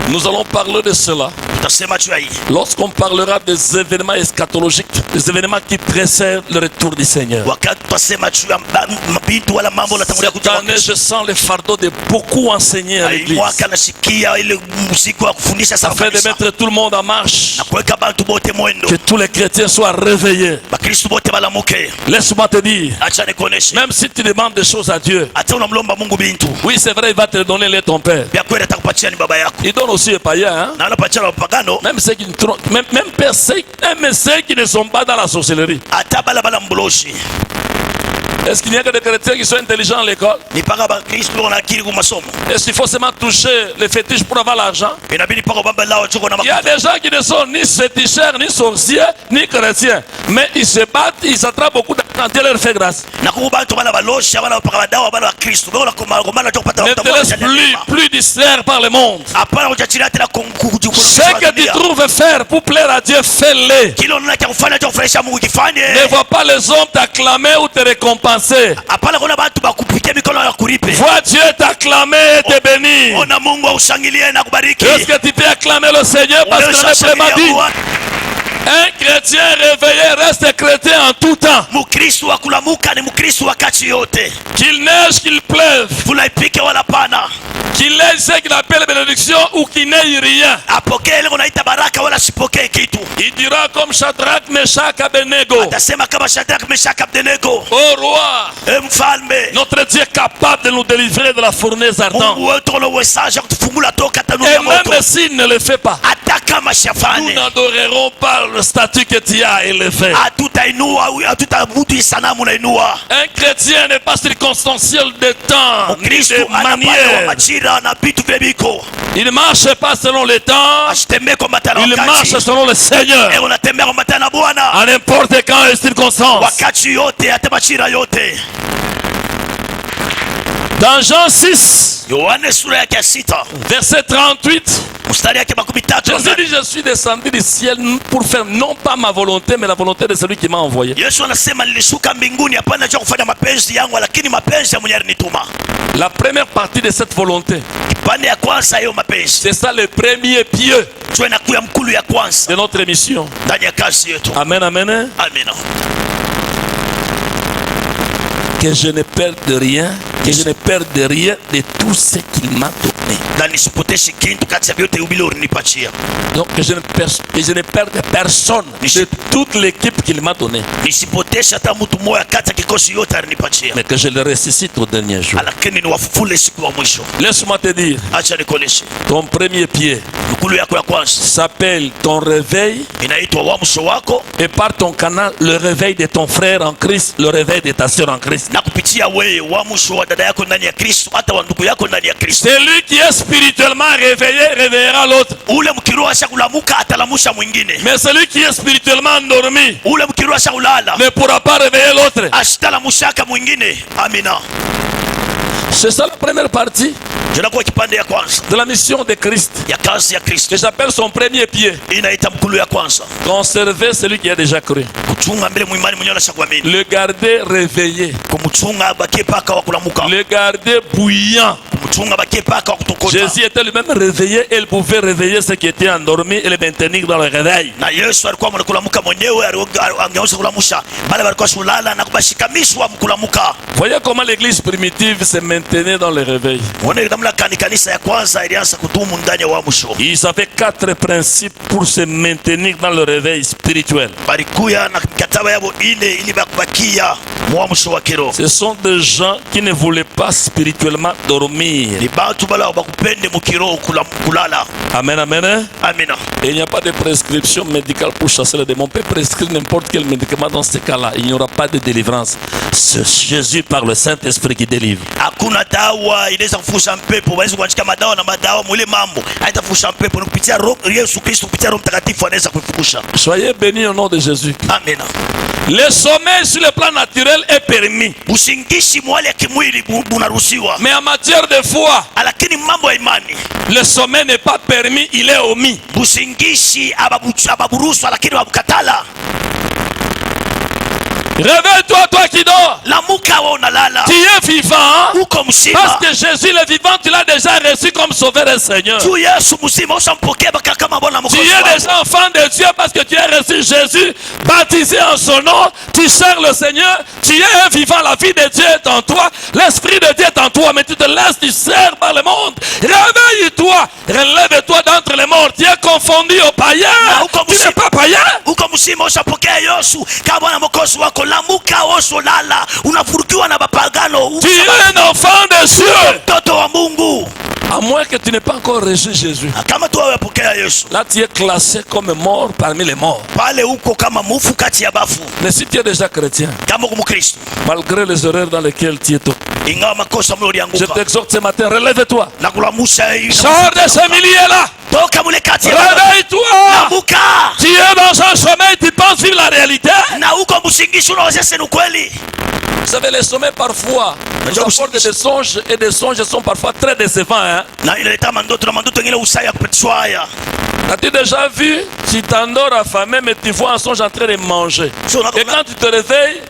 Nous allons parler de cela lorsqu'on parlera des événements eschatologiques, des événements qui précèdent le retour du Seigneur. Cette année, je sens le fardeau de beaucoup enseigner à l'église, afin de mettre tout le monde en marche, que tous les chrétiens soient réveillés. Laisse-moi te dire, même si tu demandes des choses à Dieu, oui c'est vrai, il va te donner les ton père. Il donne aussi les païens, hein? Même ceux qui ne sont pas dans la sorcellerie. Est-ce qu'il n'y a que des chrétiens qui sont intelligents à l'école? Est-ce qu'il faut seulement toucher les fétiches pour avoir l'argent? Il y a des gens qui ne sont ni féticheurs, ni sorciers, ni chrétiens. Mais ils se battent, ils s'attrapent beaucoup d'argent. Dieu leur fait grâce. Ne te laisse plus distraire par le monde. Ce que tu trouves faire pour plaire à Dieu, fais-le. Ne vois pas les hommes t'acclamer ou te récompenser. Vois Dieu t'acclamer et te bénir. Est-ce que tu peux acclamer le Seigneur parce que le Bible m'a dit? Un chrétien réveillé reste chrétien en tout temps. Qu'il neige, qu'il pleuve, qu'il ait ce qu'il appelle bénédiction ou qu'il n'ait rien, il dira comme Shadrach, Meshach, Abednego: ô roi, notre Dieu est capable de nous délivrer de la fournaise ardente. Et même s'il ne le fait pas, nous n'adorerons pas le statut que tu as élevé. Un chrétien n'est pas circonstanciel de temps ni de manière. Il ne marche pas selon les temps, il marche selon le Seigneur, à n'importe quand et circonstance. Dans Jean 6, verset 38, Jésus dit: je suis descendu du ciel pour faire non pas ma volonté, mais la volonté de celui qui m'a envoyé. La première partie de cette volonté, c'est ça le premier pied de notre émission. Amen, amen. Que je ne perde rien, que je ne perde rien de tout ce qu'il m'a donné. Donc que je ne perde personne de toute l'équipe qu'il m'a donnée, mais que je le ressuscite au dernier jour. Laisse-moi te dire, ton premier pied s'appelle ton réveil, et par ton canal, le réveil de ton frère en Christ, le réveil de ta soeur en Christ. Celui qui est spirituellement réveillé réveillera l'autre. Mais celui qui est spirituellement endormi ne pourra pas réveiller l'autre. C'est ça la première partie de la mission de Christ, que j'appelle son premier pied: conserver celui qui a déjà cru, le garder réveillé, le garder bouillant. Jésus était lui-même réveillé et il pouvait réveiller ceux qui étaient endormis et les maintenir dans le réveil. Voyez comment l'église primitive se maintenait dans le réveil. Ils avaient 4 principes pour se maintenir dans le réveil spirituel. Ce sont des gens qui ne voulaient pas spirituellement dormir. batu bala bakupende mukiro kulala. Amen, amen. Amina. Et il n'y a pas de prescription médicale pour chasser le démon. On peut prescrire n'importe quel médicament dans ce cas-là. Il n'y aura pas de délivrance. C'est Jésus par le Saint-Esprit qui délivre. Hakuna dawa inaweza kufusha mpepo. Basi kuandika madawa na madawa mwile mambo haitafusha mpepo. Ni kupitia Yesu Kristo, kupitia Roho Mtakatifu anaweza kuifufusha. Soyez bénis au nom de Jésus. Amina. Le sommeil sur le plan naturel est permis. Usingishi mwali ya kimwili bunaruhusiwa. Mais en matière de foi, lakini mambo ya imani, le sommeil n'est pas permis, il est omis. Usingishi ababuruhusu lakini wabukatala. Réveille-toi, toi qui dors. Lamuka wa unalala. Tu es vivant. Uko mzima. Parce que Jésus le vivant, tu l'as déjà reçu comme sauveur et Seigneur. Tu Yesu mzima ushampokea kama Bwana Mwokozi. Tu es déjà enfant de Dieu parce que tu as reçu Jésus, baptisé en son nom. Tu sers le Seigneur. Tu es un vivant. La vie de Dieu est en toi. L'Esprit de Dieu est en toi. Mais tu te laisses, tu sers par le monde. Réveille-toi. Relève-toi d'entre les morts. Tu es confondu aux païens. Tu n'es pas païen. Uko mzima ushampokea Yesu kama Bwana Mwokozi wako. Lamuka osho lala. Unafurukiwa na bapagano. Tu es un enfant de Dieu. Mtoto wa Mungu. À moins que tu n'aies pas encore reçu Jésus. Kama tu wapokea Yesu, là tu es classé comme mort parmi les morts. Pale uko kama mufu kati ya bafu. Mais si tu es déjà chrétien, kama uko Mkristo, malgré les erreurs dans lesquelles tu es tombé, ingawa makosa mlianguka, je t'exhorte ce matin, relève-toi. Na kulamusha hii. Sors de ce milieu là. Toka mule kati ya. Réveille-toi. Lamuka. Tu es dans un sommeil, tu penses vivre la réalité. Na uko msingishi unawaza sema kweli. Vous savez, les sommeils parfois nous apportent des songes et des songes sont parfois très décevants. Hein? As-tu déjà vu, tu t'endors affamé mais tu vois un songe en train de manger. Et quand tu te réveilles,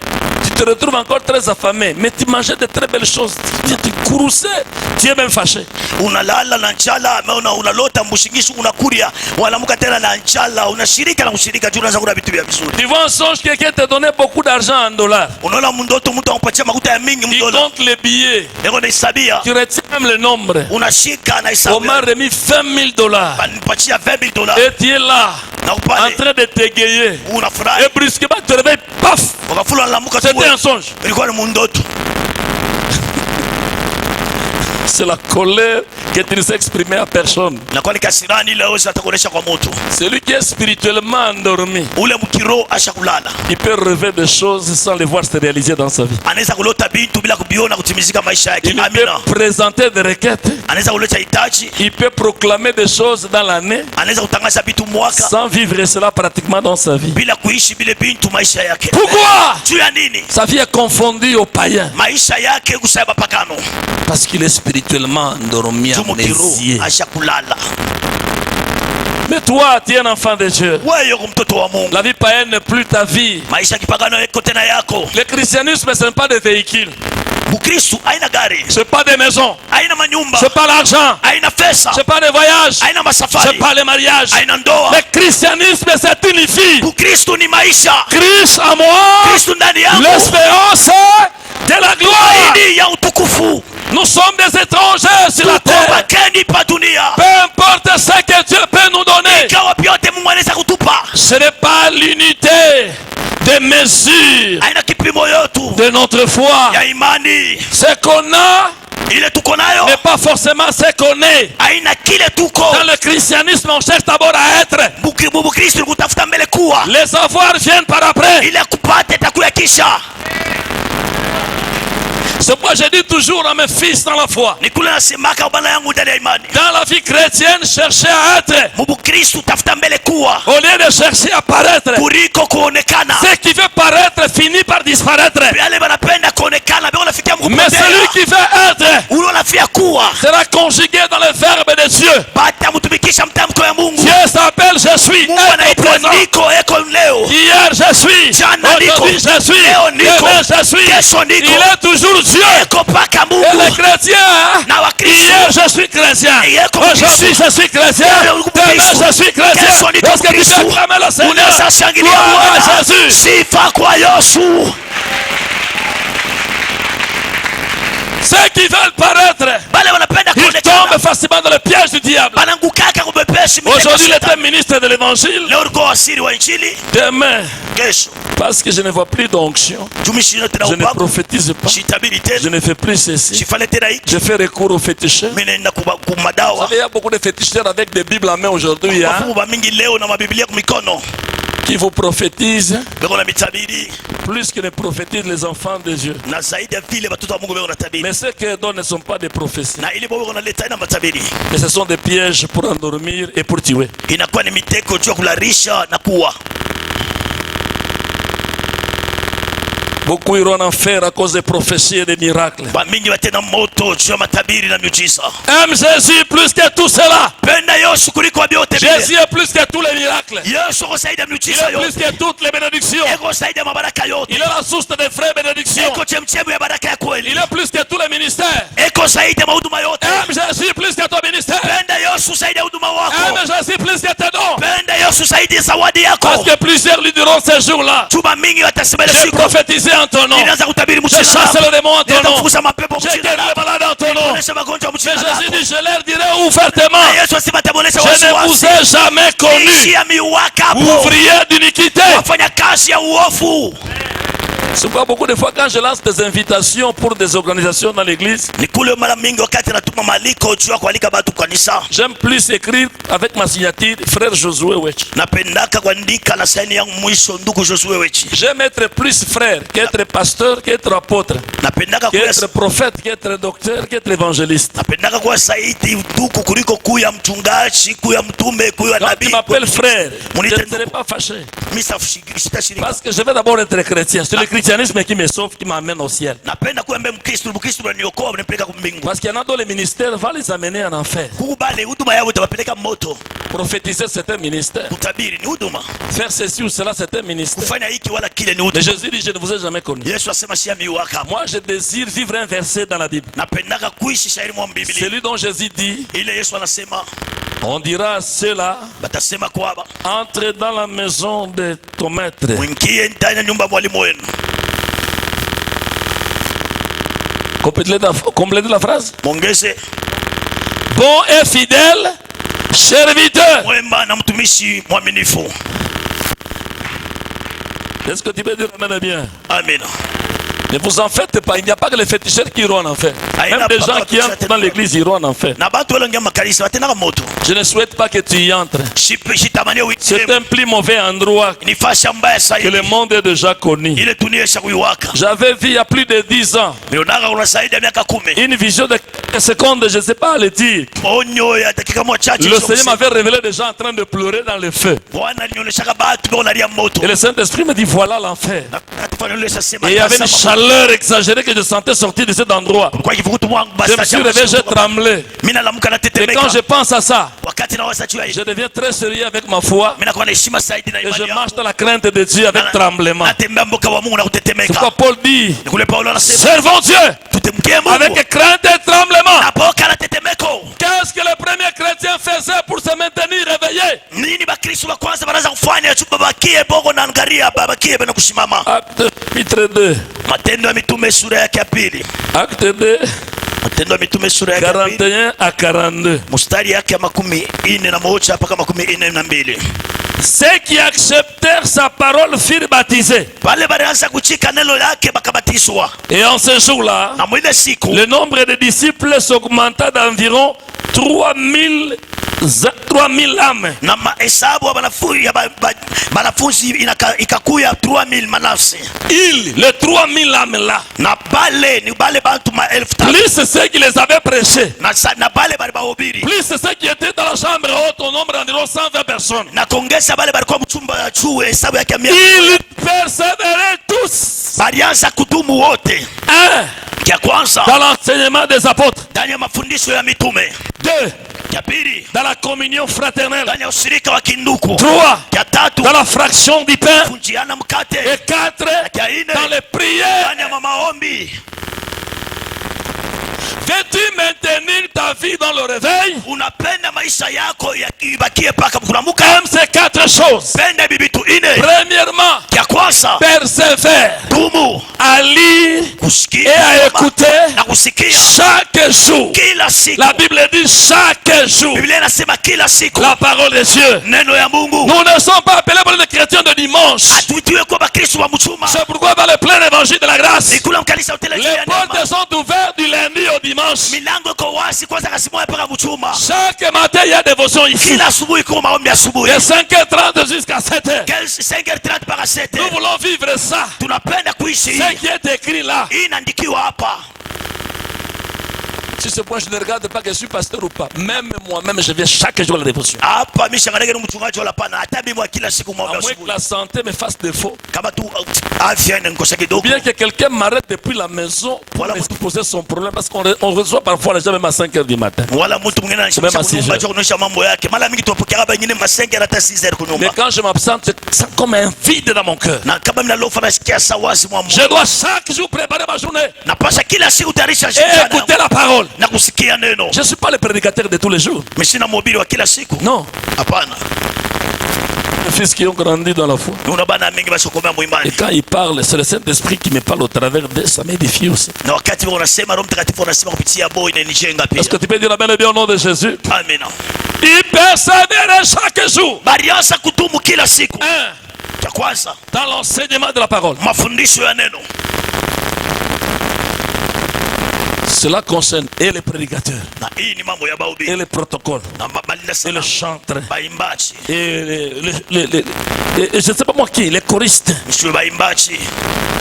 tu te retrouves encore très affamé, mais tu mangeais de très belles choses. Tu courrouçais, tu es même fâché. Unalala na njala, unalota mshingishi unakuria, walamuka tena na njala, unashirika na ushirika juu unaanza kula vitu vya vizuri. Tu vois un songe quelqu'un te donnait beaucoup d'argent en dollars. Unaona mndoto mtu anakupatia makuta ya mingi $. Il compte les billets. Ndio unahesabia. Tu retiens même le nombre. Unashika na hesabu. On m'a remis $20,000. Banipatia $20,000. Et tu es là, en train de t'égayer. Et brusquement tu te réveilles, paf. C'était un songe. C'est la colère que tu ne sais exprimer à personne. Celui qui est spirituellement endormi, il peut rêver des choses sans les voir se réaliser dans sa vie. Il peut présenter des requêtes. Il peut proclamer des choses dans l'année sans vivre cela pratiquement dans sa vie. Pourquoi? Sa vie est confondue aux païens. Parce qu'il est spirituellement endormi, amnésié. Mais toi, tu es un enfant de Dieu. La vie païenne n'est plus ta vie. Le christianisme, ce n'est pas des véhicules. Ce n'est pas des maisons. Ce n'est pas l'argent. Ce n'est pas des voyages. Ce n'est pas les mariages. Le christianisme, c'est une vie. Christ en moi, l'espérance de la gloire. Nous sommes des étrangers sur la terre. Peu importe ce que Dieu peut nous donner, ce n'est pas l'unité de mesure de notre foi. Ce qu'on a n'est pas forcément ce qu'on est. Dans le christianisme, on cherche d'abord à être. Les avoirs viennent par après. C'est pourquoi je dis toujours à mes fils dans la foi. Dans la vie chrétienne, cherchez à être. Au lieu de chercher à paraître. Ce qui veut paraître finit par disparaître. Mais celui qui veut être sera conjugué dans le verbe de Dieu. Dieu s'appelle je suis. Hier je suis. Aujourd'hui je suis. Demain je suis. Il est toujours Dieu. Et les chrétiens, hier je suis chrétien, aujourd'hui je suis chrétien, demain je suis chrétien. Parce que tu acclames le Seigneur. Gloire à Jésus. C'est Ceux qui veulent paraître, ils tombent facilement dans le piège du diable. Aujourd'hui, il était ministre de l'évangile. Demain, parce que je ne vois plus d'onction, je ne prophétise pas, je ne fais plus ceci, je fais recours aux féticheurs. Vous savez, il y a beaucoup de féticheurs avec des Bibles en main aujourd'hui, hein, qui vous prophétisent plus que ne prophétisent les enfants de Dieu. Mais ceux qui donnent ne sont pas des prophéties, mais ce sont des pièges pour endormir et pour tuer. Beaucoup iront en enfer à cause des prophéties et des miracles. Aime Jésus plus que tout cela. Jésus est plus que tous les miracles. Il est plus que toutes les bénédictions. Il est la source des vraies bénédictions. Il est plus que tous les ministères. Aime Jésus plus que ton ministère. Aime Jésus plus que tes dons. Parce que plusieurs lui diront ces jours-là: j'ai prophétisé en ton nom, je chasse le démon en ton nom, j'ai guéri les malades en ton nom. Mais Jésus dit: je leur dirai ouvertement, je ne vous ai jamais connu, ouvrier d'iniquité. C'est pas beaucoup de fois quand je lance des invitations pour des organisations dans l'église, j'aime plus écrire avec ma signature Frère Josué Wechi. J'aime être plus frère qu'être pasteur, qu'être apôtre, qu'être prophète, qu'être docteur, qu'être évangéliste. Quand tu m'appelles frère, je ne serai pas fâché, parce que je vais d'abord être chrétien. C'est le christianisme qui me sauve, qui m'amène au ciel. Parce qu'il y en a dont le ministère va les amener en enfer. Prophétiser, c'est un ministère. Faire ceci ou cela, c'est un ministère. Mais Jésus dit: je ne vous ai jamais connu. Moi, je désire vivre un verset dans la Bible. Celui dont Jésus dit: on dira à ceux-là, entre dans la maison de ton maître. Complétez la phrase. Bon et fidèle serviteur. Est-ce que tu peux dire amen bien? Amen. Ne vous en faites pas, il n'y a pas que les féticheurs qui iront en enfer. Même des gens qui entrent dans l'église iront en enfer. Je ne souhaite pas que tu y entres. C'est un plus mauvais endroit que le monde est déjà connu. J'avais vu il y a plus de 10 ans une vision de quelques secondes, je ne sais pas le dire. Le Seigneur m'avait révélé des gens en train de pleurer dans le feu. Et le Saint-Esprit me dit: voilà l'enfer. Et il y avait une chaleur exagérée que je sentais sortir de cet endroit. Je me suis réveillé, j'ai tremblé. Et quand je pense à ça, je deviens très sérieux avec ma foi. Et je marche dans la crainte de Dieu avec tremblement. C'est pourquoi Paul dit: servons Dieu avec crainte et tremblement. Qu'est-ce que les premiers chrétiens faisaient pour se maintenir réveillés? Acte chapitre 2. Acte 2. 41 à 42. Ceux qui acceptèrent sa parole furent baptisés. Et en ce jour-là, le nombre de disciples s'augmenta d'environ 3000 âmes. Les 3000 âmes là, plus ceux qui les avaient prêchés, plus ceux qui étaient dans la chambre haute, au nombre d'environ 120 personnes. Ils persévéraient tous. Dans l'enseignement des apôtres. 2. Dans la communion fraternelle. 3. Dans la fraction du pain. Et 4. Dans les prières. Veux-tu maintenir ta vie dans le réveil? Aime ces 4 choses. Premièrement, persévère à lire et à écouter chaque jour. kila siku. La Bible dit chaque jour. Biblia inasema kila siku. La parole de Dieu. Neno ya Mungu. Nous ne sommes pas appelés pour les chrétiens de dimanche. Hatuitiwe kuwa Bakristo wa mchuma. C'est pourquoi dans le plein évangile de la grâce, Nikula mkanisa utele les portes sont ouvertes du lundi au dimanche. milango iko wazi kwanza kasimoya mpaka mchuma. Chaque matin, il y a dévotion ici. Kila asubuhi kwa maombi asubuhi. De 5h30 jusqu'à 7h. 5h30 mpaka 7h. Nous voulons vivre ça. Tunapenda kuishi. Ce qui est écrit là. Hii inaandikiwa hapa. Sur ce point, je ne regarde pas que je suis pasteur ou pas. Même moi-même, je viens chaque jour à la dévotion. Hapa mimi shangalega ni mchungaji wala pana. Hata mimi wa kila siku maombi À moins que asubuhi. la santé me fasse défaut. Kama tu afya inanikosha kidogo. Bien que quelqu'un m'arrête depuis la maison pour Voilà. m'exposer son problème. Parce qu'on reçoit parfois les gens même à 5h du matin. Wala mtu mwingine Même à 6 ananishauri heures. kuonyesha mambo yake. Mara mingi tupokea hapa nyingine ma 5h hata 6h Mais kunyumba. quand je m'absente, je sens comme un vide dans mon cœur. Na kama mimi nalofa nasikia sawazi mwa Mungu. Je dois chaque jour préparer ma journée Napasha kila siku tayarisha et shida écouter la parole. na kusikia neno. Je ne suis pas le prédicateur de tous les jours. Mimi sina mhubiri wa kila siku. Non. Hapana. Les fils qui ont grandi dans la foi. Una bana mingi basokomea Et muimani. quand ils parlent, c'est le Saint-Esprit qui me parle au travers d'eux. Ça m'édifie aussi. Na wakati wewe unasema Roho Mtakatifu unasema kupitia boy na nijenga pia. Est-ce que tu peux dire amen et bien au nom de Jésus? Amina. Il persévère chaque jour. Barianza kudumu kila siku. Un, Cha kwanza, dans l'enseignement de la parole. mafundisho ya neno. Cela concerne et les prédicateurs, Na hii ni mambo ya et bahubiri. les protocoles, Na mabalila et sana. les chantres, Baimbaji. et et je ne sais pas moi qui, les choristes. Mshu baimbaji.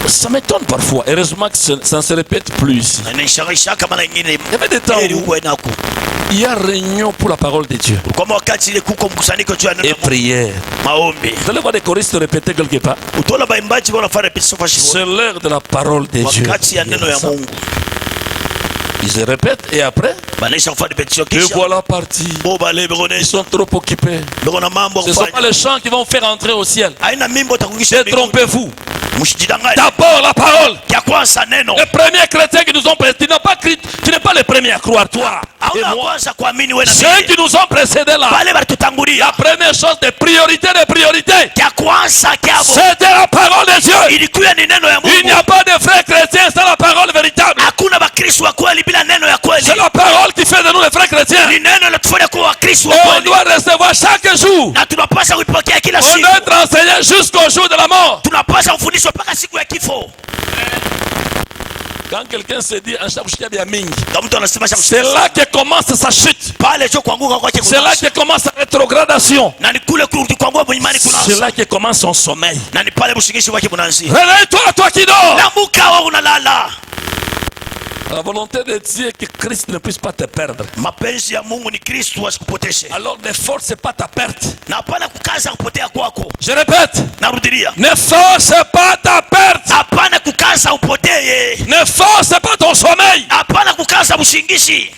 Ça m'étonne parfois. Heureusement que ça ne se répète plus ici. Na nisharisha kama na nyingine. Il y avait des temps Heri où huko enako. il y a réunion pour la parole de Dieu Kwa wakati ile kuko mkusanyiko juu ya et neno prière. maombi. Vous allez voir des choristes répéter quelque part. Utola baimbaji wanafanya repetition kwa shiwo. C'est l'heure de la parole de Dieu. Wakati ya neno ya Mungu. Ils se répètent et après, Banaisha kufanya repetition et kisha. voilà parti. Bo bale Ils begonesha. sont trop occupés. Begona mambo Ce ne sont pas kufanya. les chants qui vont faire entrer au ciel. Haina mimbo takungisha. Détrompez-vous. Mshijidanganye. D'abord la parole. Kia kwanza neno. Les premiers chrétiens qui nous ont précédés, tu n'es pas les premiers à croire, toi et Hauna moi. kwanza kuamini wewe na Ceux mimi. qui nous ont précédés là, Wale walitutangulia. la première chose de priorité, Kia kwanza kiabo. c'était la parole de Dieu. Ilikuwa ni neno ya Il n'y Mungu. a pas de frères chrétiens sans la parole véritable. Hakuna bakristo wa kweli bila neno ya kweli. C'est la parole qui fait de nous les frères chrétiens. Ni neno linatufanya kuwa wakristo wa Et on kweli. doit recevoir chaque jour. Na tunapaswa kuipokea kila On siku. doit être enseigné jusqu'au jour de la mort. Tunapaswa kufundishwa mpaka siku ya kifo. Quand quelqu'un se dit en chaque chute bien mingi, Kama mtu anasema c'est là que commence sa chute. pale cho kuanguka kwake C'est là que commence sa rétrogradation. na ni kule kurudi kuanguka mlimani C'est kunaanza. là que commence son sommeil. Na ni pale mshingishi wake kunaanzia. Réveille-toi, toi qui dors. Lamuka wewe unalala. La volonté de Dieu est que Christ ne puisse pas te perdre. Mapenzi ya Mungu ni Kristo asikupoteshe. Alors ne force pas ta perte. Na hapana kukaza kupotea kwako. Je répète, Narudilia. ne force pas ta perte. Hapana kukaza upotee. Ne force pas ton sommeil. Hapana kukaza mshingishi.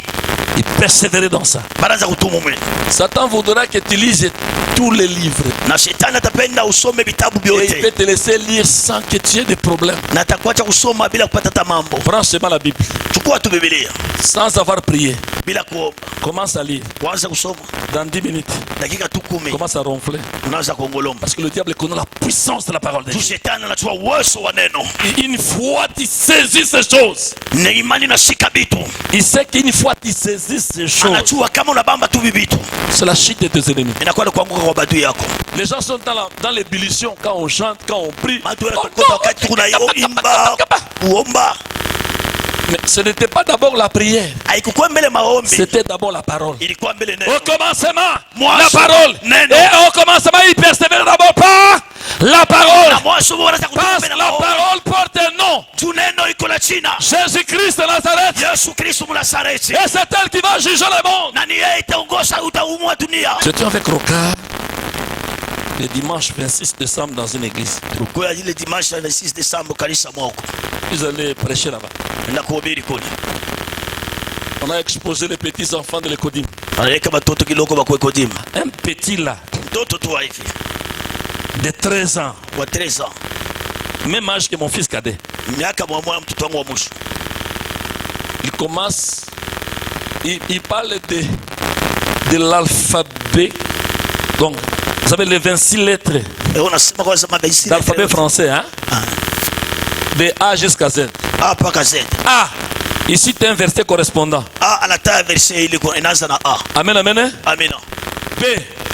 Il persévérer dans ça. Baraza kutumu mwe. Satan voudra que tu lises tous les livres. Na shetani atapenda usome vitabu Et il peut vyote. te laisser lire sans que tu aies des problèmes. Na atakuacha kusoma bila kupata hata mambo. Prends seulement la Bible. Chukua tu Biblia Sans avoir prié. bila kuomba. Commence à lire. Kwanza kusoma Dans 10 minutes, dakika tu 10 commence à ronfler. unaanza kuongoloma. Parce que le diable connaît la puissance de la parole de Tu Dieu. shetani anachukua uwezo wa neno. Et une fois tu saisis ces choses, Na imani nashika vitu. il sait qu'une fois tu saisis ces choses, Anajua kama unabamba tu vitu. c'est la chute de tes ennemis. Inakuwa ni kuanguka kwa badui yako. Les gens sont dans l'ébullition quand on chante, quand on prie. Watu wanakokota wakati kuna imba kuomba. Mais ce n'était pas d'abord la prière, Haikukuwa mbele maombi. c'était d'abord la parole. Ilikuwa mbele neno. Au commencement, Moi, la je- parole. Neno. Et au commencement, il persévère d'abord par la parole. Na mwanzo unaanza kutoka Parce mbele que la maombi. parole porte un nom. Tu neno iko na jina. Jésus-Christ de Nazareth. Yesu Kristo Mnazareti. Et c'est elle qui va juger le monde. Na ni yeye itaongoza utaumwa dunia. J'étais avec Rocard le dimanche 26 décembre dans une église. Kwa ile dimanche ya 6 Desemba kanisa mwako. Ils allaient prêcher là-bas. Na kuhubiri kule. On a exposé les petits enfants de l'Ecodim. Anaweka watoto kiloko bakwe kodima. Un petit là, Mtoto tu hivi. de 13 ans, Wa 13 ans. même âge que mon fils cadet. Miaka mwa mtoto wangu wa mwisho. Il commence, il parle de l'alphabet. Donc, vous savez les 26 lettres Unasema kwa sema baisi. d'alphabet français, hein? De A jusqu'à Z. Hapa gazeti. A, Ici, tu as un verset correspondant. A anata verset ile inaanza na A. Amen, amen. Amina. B,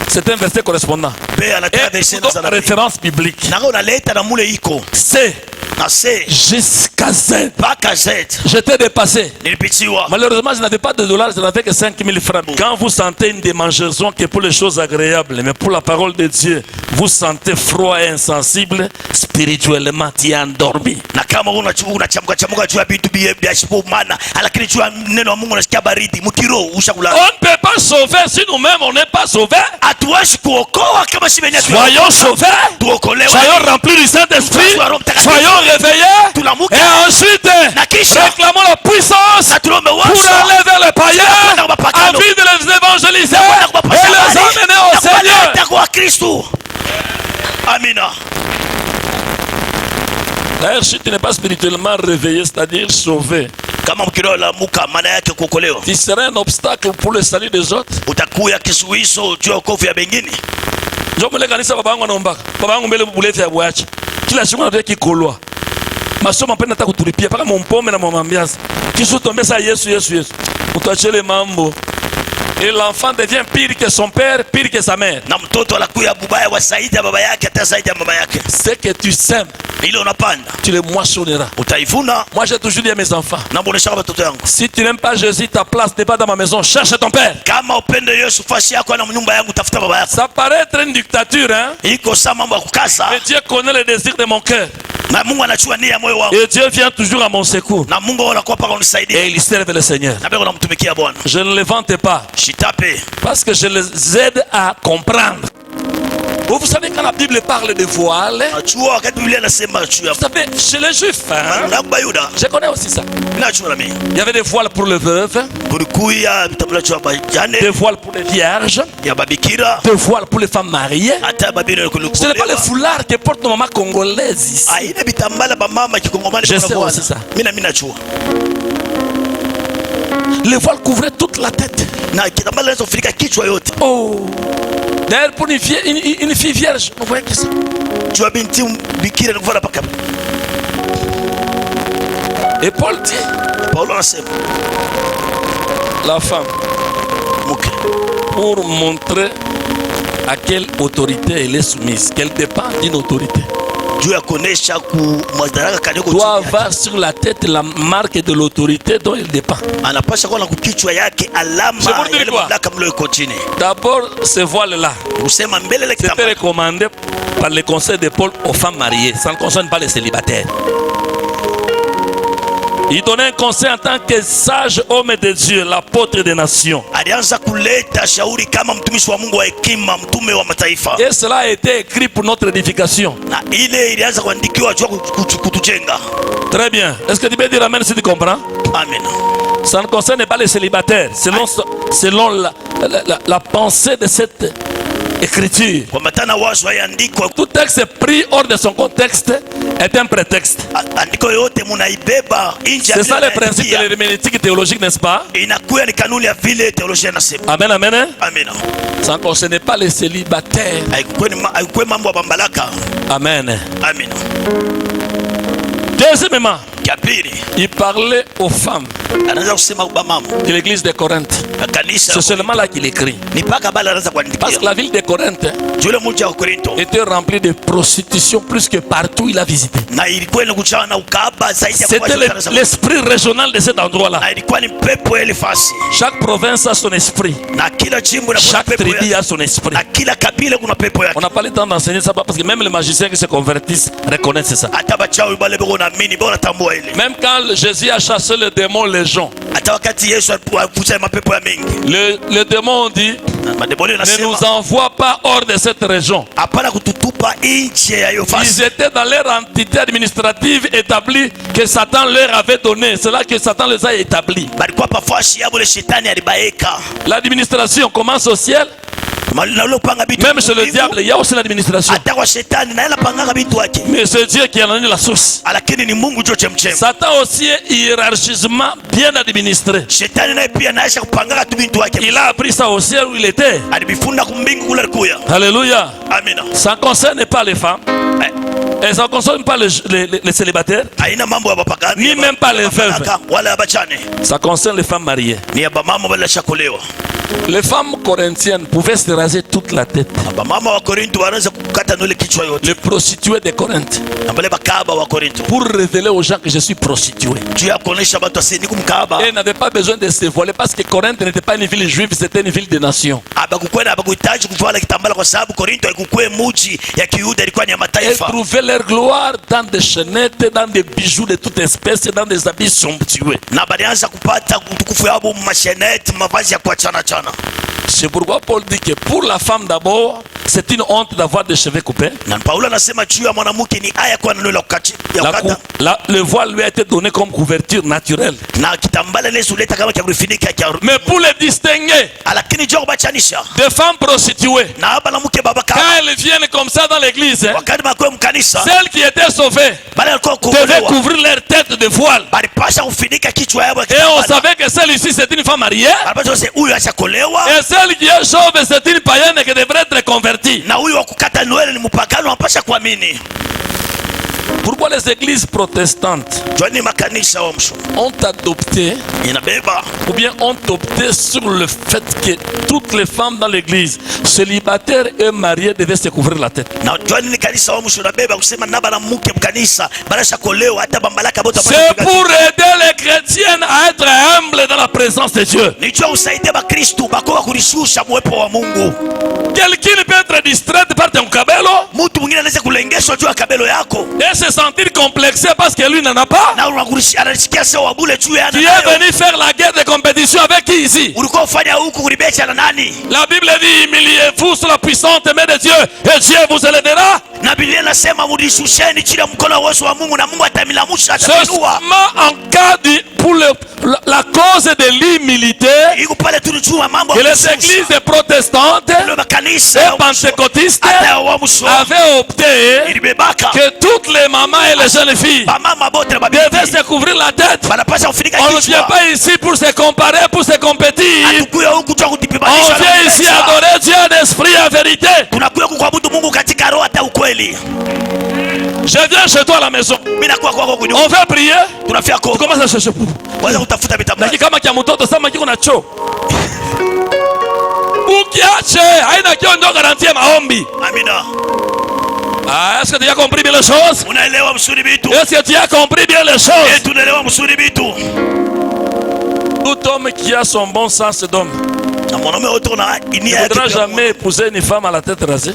c'est un verset correspondant. B anata Et verset inaanza na B. référence biblique. Na unaleta na mule iko. C, Na C jusqu'à Z. mpaka Z. J'étais dépassé. Nilipitiwa. Malheureusement, je n'avais pas de dollars, je n'avais que 5 000 francs. Quand vous sentez une démangeaison qui est pour les choses agréables, mais pour la parole de Dieu, vous sentez froid et insensible, spirituellement, tu es endormi. Na kama unachamuka chamuka juu ya vitu vya shipo maana, lakini juu ya neno la Mungu unasikia baridi, mkiro ushakulala. On ne peut pas sauver si nous-mêmes on n'est pas sauvés. Hatuwezi kuokoa kama si wenyewe Soyons sauvés. tuokolewe. Soyons remplis du Saint-Esprit. Soyons réveillés. Tulamuka. Et ensuite, Na kisha réclamons la puissance na tulombe pour wasa aller vers les païens, Tunakwenda kwa mapagano. envie de les évangéliser Tunakwenda kwa et les mapagano. emmener au Seigneur. Tunakwenda kwa Kristo. Amina. D'ailleurs, si tu n'es pas spirituellement réveillé, c'est-à-dire sauvé, Kama mkiro la muka maana yake kuokolewa, tu serais un obstacle pour le salut des autres. utakuya kisuizo juu ya wokovu ya wengine. Ndio mle kanisa baba yangu anaombaka. Baba yangu mbele bulefi ya bwachi. Kila siku anataka kikolwa. Masomo penda nataka kutulipia paka mumpome na mwambiaza. Kisha tombesa Yesu Yesu Yesu. Utachele mambo. Et l'enfant devient pire que son père, pire que sa mère. Na mtoto anakuya bubaya wa zaidi ya baba yake, hata zaidi ya mama yake. Ce que tu sèmes, Ile unapanda tu le moissonneras. utaivuna. Moi j'ai toujours dit à mes enfants, Na mbonesha watoto yangu, si tu n'aimes pas Jésus, ta place n'est pas dans ma maison, cherche ton père. kama upende Yesu fasi yako na nyumba yangu, tafuta baba yako. Ça paraît être une dictature, hein? Iko saa mambo ya kukasa, Mais Dieu connaît les désirs de mon cœur. na Mungu anachua nia ya moyo wangu, Et Dieu vient toujours à mon secours. na Mungu anakuwa paka unisaidie, Et il serve le Seigneur. na bado namtumikia Bwana. Je ne les vante pas. Shitape Parce que je les aide à comprendre. Vous savez, quand la Bible parle de voile, najua wakati Biblia inasema juu ya vous savez, chez les Juifs, hein, na Bayuda, je connais aussi ça. najua na mimi Il y avait des voiles pour les veuves, kulikuya vitabula juu ya bajane des voiles pour les vierges, ya babikira, des voiles pour les femmes mariées. hata babina Ce n'est pas les kulikuwa foulards que portent nos mamans congolaises ici. aina vitambala ba mama kikongomani Je sais kwa aussi ça. mimi najua Les voiles couvraient toute la tête. na kitambala hizo funika kichwa yote. Oh! D'ailleurs, pour une fille vierge, on voyait que ça. Jua binti bikira nikuvala paka. Et Paul dit, Paulo anasema la femme, mke pour montrer à quelle autorité elle est soumise, qu'elle dépend d'une autorité, juu ya kuonesha ku madaraka kaniko doit avoir sur la tête la marque de l'autorité dont elle dépend. anapasha kuwa na kukichwa yake alama C'est pour dire ya ile quoi? mamlaka mlo iko chini. D'abord, ce voile-là, Usema mbele ile c'était kitambala recommandé par le conseil de Paul aux femmes mariées. Ça ne concerne pas les célibataires. Il donnait un conseil en tant que sage homme de Dieu, l'apôtre des nations. alianza kuleta shauri kama mtumishi wa Mungu wa hekima, mtume wa mataifa, Et cela a été écrit pour notre édification. na ile ilianza kuandikiwa juu ya kutujenga. Très bien. Est-ce que tu peux dire amen si tu comprends? Amen. Ça ne concerne pas les célibataires. Selon la pensée de cette écriture. Kwa matana wazo yaandikwa, Tout texte pris hors de son contexte est un prétexte. andiko yote munaibeba nje ya C'est ça Biblia le principe de inaingia. l'herméneutique théologique, n'est-ce pas? Inakuwa ni kanuni ya vile teolojia inasema. Amen, amen. Hein? Amen. Ça ne concerne pas les célibataires. Haikuwa mambo ya bambalaka. Amen. Amen. Deuxièmement, Ya pili il parlait aux femmes anaanza kusema kwa mama de l'église de Corinthe. na kanisa, C'est seulement là qu'il écrit. ni paka bala anaanza Parce que kuandikia la ville de Corinthe jule mji wa Korinto, était remplie de prostitution plus que partout il a visité. na ilikuwa inakuchana na ukaba zaidi ya C'était l'esprit régional de cet endroit-là. na ilikuwa ni pepo ya ile fasi, Chaque province a son esprit. na kila jimbo na Chaque pepo tribu ya, a son esprit. na kila kabila kuna pepo yake. On n'a pas le temps d'enseigner ça parce que même les magiciens qui se convertissent reconnaissent ça. Hata bachawi bale beko naamini bora tambua ile. Même quand Jésus a chassé le démon légion, Hata wakati Yesu alipofuta mapepo ya mengi, le démon dit na mademoni ne nasema nous envoie pas hors de cette région. hapana kututupa nje ya hiyo Ils fasi. étaient dans leur entité administrative établie que Satan leur avait donnée. C'est là que Satan les a établis. Balikuwa pafashi yabo ile shetani alibaeka. L'administration commence au ciel. Na ule upanga bitu. Même chez le diable, il y a aussi l'administration. Hata kwa shetani na yeye anapanga bitu wake. Mais c'est Dieu qui en a donné la source. Lakini ni Mungu ndio chemchem. Satan aussi est hiérarchiquement bien administré. Shetani naye pia anaisha kupanga tu bintu wake. Il a appris ça au ciel où il était. Alibifunda kumbingu kule alikuya. Alléluia. Amina. Ça ne concerne pas les femmes. Et ça ne concerne pas les célibataires, haina mambo ya bapagani, ni même pas les veuves. wala ya bachane, Ça concerne les femmes mariées. ni ya bamama wala shakolewa. Les femmes corinthiennes pouvaient se raser toute la tête. Bamama wa Korinto wanaweza kukata nywele kichwa yote. Les prostituées de Corinthe, Ambale bakaba wa Korinto, pour révéler aux gens que je suis prostituée. juu ya kuonesha watu asini kumkaba. Et n'avaient pas besoin de se voiler parce que Corinthe n'était pas une ville juive, c'était une ville de nations. Abakukwenda abakuhitaji kuvala kitambala kwa sababu Korinto haikuwa muji ya Kiyuda, ilikuwa ni ya Elles mataifa. trouvaient leur gloire dans des chaînettes, dans des bijoux de toute espèce, dans des habits somptueux. Na balianza kupata utukufu yao masheneti, mavazi ya kuachana chana. C'est pourquoi Paul dit que pour la femme d'abord, c'est une honte d'avoir des cheveux coupés. Na Paulo anasema juu ya mwanamke ni aya kwa neno la kukati ya kukata. Le voile lui a été donné comme couverture naturelle. Na kitambala lesu leta kama kia kufunika kia. Mais pour les distinguer Lakini juu kubachanisha des femmes prostituées, na banamuke baba quand kama elles viennent comme ça dans l'église, wakati makwe mkanisa celles qui étaient sauvées bale alikuwa devaient kuolewa couvrir leur tête de voile. balipasha kufunika kichwa yao. Et on savait que celle-ci c'est une femme mariée. Balipasha sema huyu ashakolewa Et celle qui est chauve c'est une païenne qui devrait être convertie. na huyu wa kukata nywele ni mpagano, anapasha kuamini. Pourquoi les églises protestantes Jwani makanisa wa mshu ont adopté inabeba ou bien ont opté sur le fait que toutes les femmes dans l'église, célibataires et mariées, devaient se couvrir la tête? na jwani ni kanisa wa mshu inabeba kusema na bana mke mkanisa barasha kolewa hata bambalaka bota. C'est pour aider les chrétiennes à être humbles dans la présence de Dieu. ni jua usaidia bakristu bakoa kulishusha mwepo wa Mungu. Quelqu'un peut être distrait par ton cabello Mtu mwingine anaweza kulengeshwa juu ya kabelo yako et se sentir complexé parce que lui n'en a pas. na anasikia sio wabule juu ya Tu es venu faire la guerre de compétition avec qui ici? ulikuwa ufanya huku kulibecha na nani? La Bible dit humiliez-vous sous la puissante main de Dieu et Dieu vous élèvera. Na Biblia inasema mudishusheni chini ya mkono wa uwezo wa Mungu na Mungu atamilamusha, C'est ataminua. seulement en cas pour la cause de l'humilité Iko pale tulijua mambo que les églises protestantes ndio makanisa et pentecôtistes hata wa msho avaient opté ilibebaka que toutes les mamans et les jeunes filles mama bote na devaient babibi se couvrir la tête. wanapasha kufunika On ne vient kichwa. pas ici pour se comparer, pour se compétir. Hatukuya huku tu On kujipimanisha. vient ici adorer Dieu d'esprit et vérité. Tunakuya kuabudu Mungu katika roho hata ukweli. Je viens chez toi à la maison. Mimi nakuwa kwako On kunyumba. veut prier. Tunafia Tu kwa commences à chercher pour. kwanza kutafuta vitambaa. Lakini kama kia mtoto sama kiko na choo. Ukiache haina kio ndio garantie maombi. Amina. Ah, est-ce que tu as compris bien les choses? Unaelewa msuri bitu? Est-ce que tu as compris bien les choses? Tunaelewa msuri bitu. Tout homme qui a son bon sens d'homme Na mwanaume wote una ne inia voudra jamais épouser une femme à la tête rasée.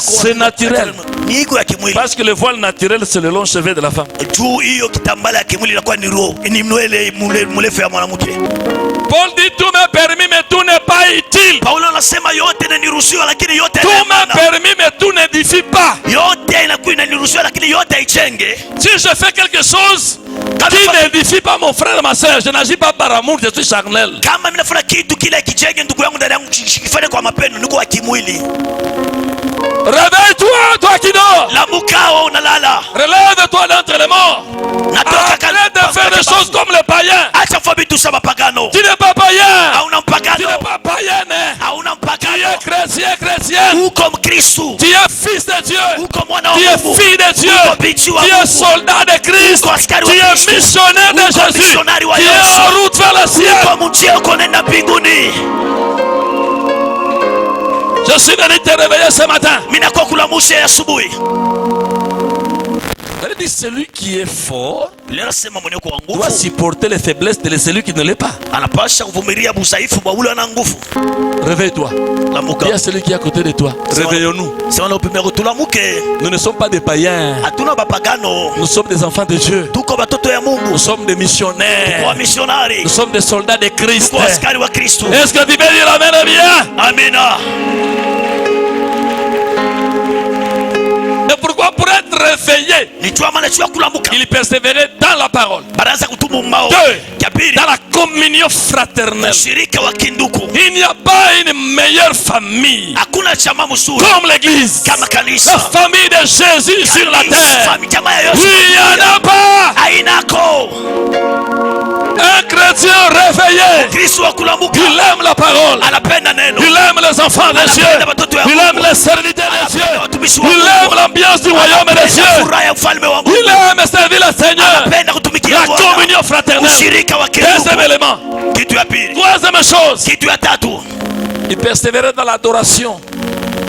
c'est naturel. Ni iko ya kimwili. Parce que le voile naturel c'est le long cheveu de la femme. Juu hiyo kitambala ya kimwili inakuwa ni roho. Ni nywele mrefu ya mwanamke. Paul dit tout m'est permis mais tout n'est pas utile. Paulo anasema yote inaniruhusiwa lakini yote Tout m'est permis mais tout n'édifie pas. yote inakuwa inaniruhusiwa lakini yote haijenge. Si je fais quelque chose qui n'édifie pas mon frère, ma soeur, je n'agis pas par amour, je suis charnel. Kama mimi nafanya kitu kile kijenge ndugu yangu ndani yangu kifanye kwa mapendo, niko wa kimwili. Réveille-toi, toi qui dors. La mukao unalala. Relève-toi d'entre les morts. Natoka Arrête de faire des choses comme les païens. acha fabi tu sama pagano. Tu n'es pas païen. Hauna Tu mpagano. n'es pas païenne. Hauna Tu mpagano. es chrétien. Uko Mkristo. Tu es fils de Dieu. Uko mwana wa Tu Mungu. es fille de Dieu. Uko binti wa Tu es Mungu. soldat de Christ. Uko askari wa Tu es Kristo. missionnaire de Uko Jésus. missionnaire wa Tu es Yesu. en route vers le ciel. Uko mjia uko nenda mbinguni. Je suis venu te réveiller ce matin. Mimi nakuwa kulamusha asubuhi. Elle dit celui qui est fort Leo nasema mwenye kwa doit nguvu supporter les faiblesses de celui qui ne l'est pas. anapasha kuvumilia udhaifu wa ule ana nguvu. Réveille-toi. Lamuka. Il y a celui qui est à côté de toi. Réveillons-nous. Sema na upimia kutulamuke. Nous ne sommes pas des païens. Hatuna bapagano. Nous sommes des enfants de Dieu. Tuko batoto ya Mungu. Nous sommes des missionnaires. Kwa misionari. Nous sommes des soldats de Christ. Tuko askari wa Kristo. Est-ce que tu peux dire amen bien? Amina. Et pourquoi? Pour être réveillé, Nijua maana jua kulamuka. il persévérait dans la parole. Baraza kutumu mao. Deux, Kabiri. dans la communion fraternelle. Shirika wa kinduku. Il n'y a pas une meilleure famille Hakuna chama mzuri comme l'église. kama La kanisa. famille de Jésus sur la terre. Chama ya Yesu. Il n'y en a pas. Hainako. Un chrétien réveillé, Kristo wa kulamuka il aime la parole, anapenda neno, il aime les enfants des cieux, il aime les sérénités des cieux, il aime l'ambiance du royaume des cieux, furaha ya ufalme wa Mungu, il aime servir le Seigneur, anapenda kutumikia la Bwana, communion fraternelle. ushirika wa Deuxième kiungu. élément. Kitu ya pili, Troisième chose, kitu ya tatu, il persévérait dans l'adoration.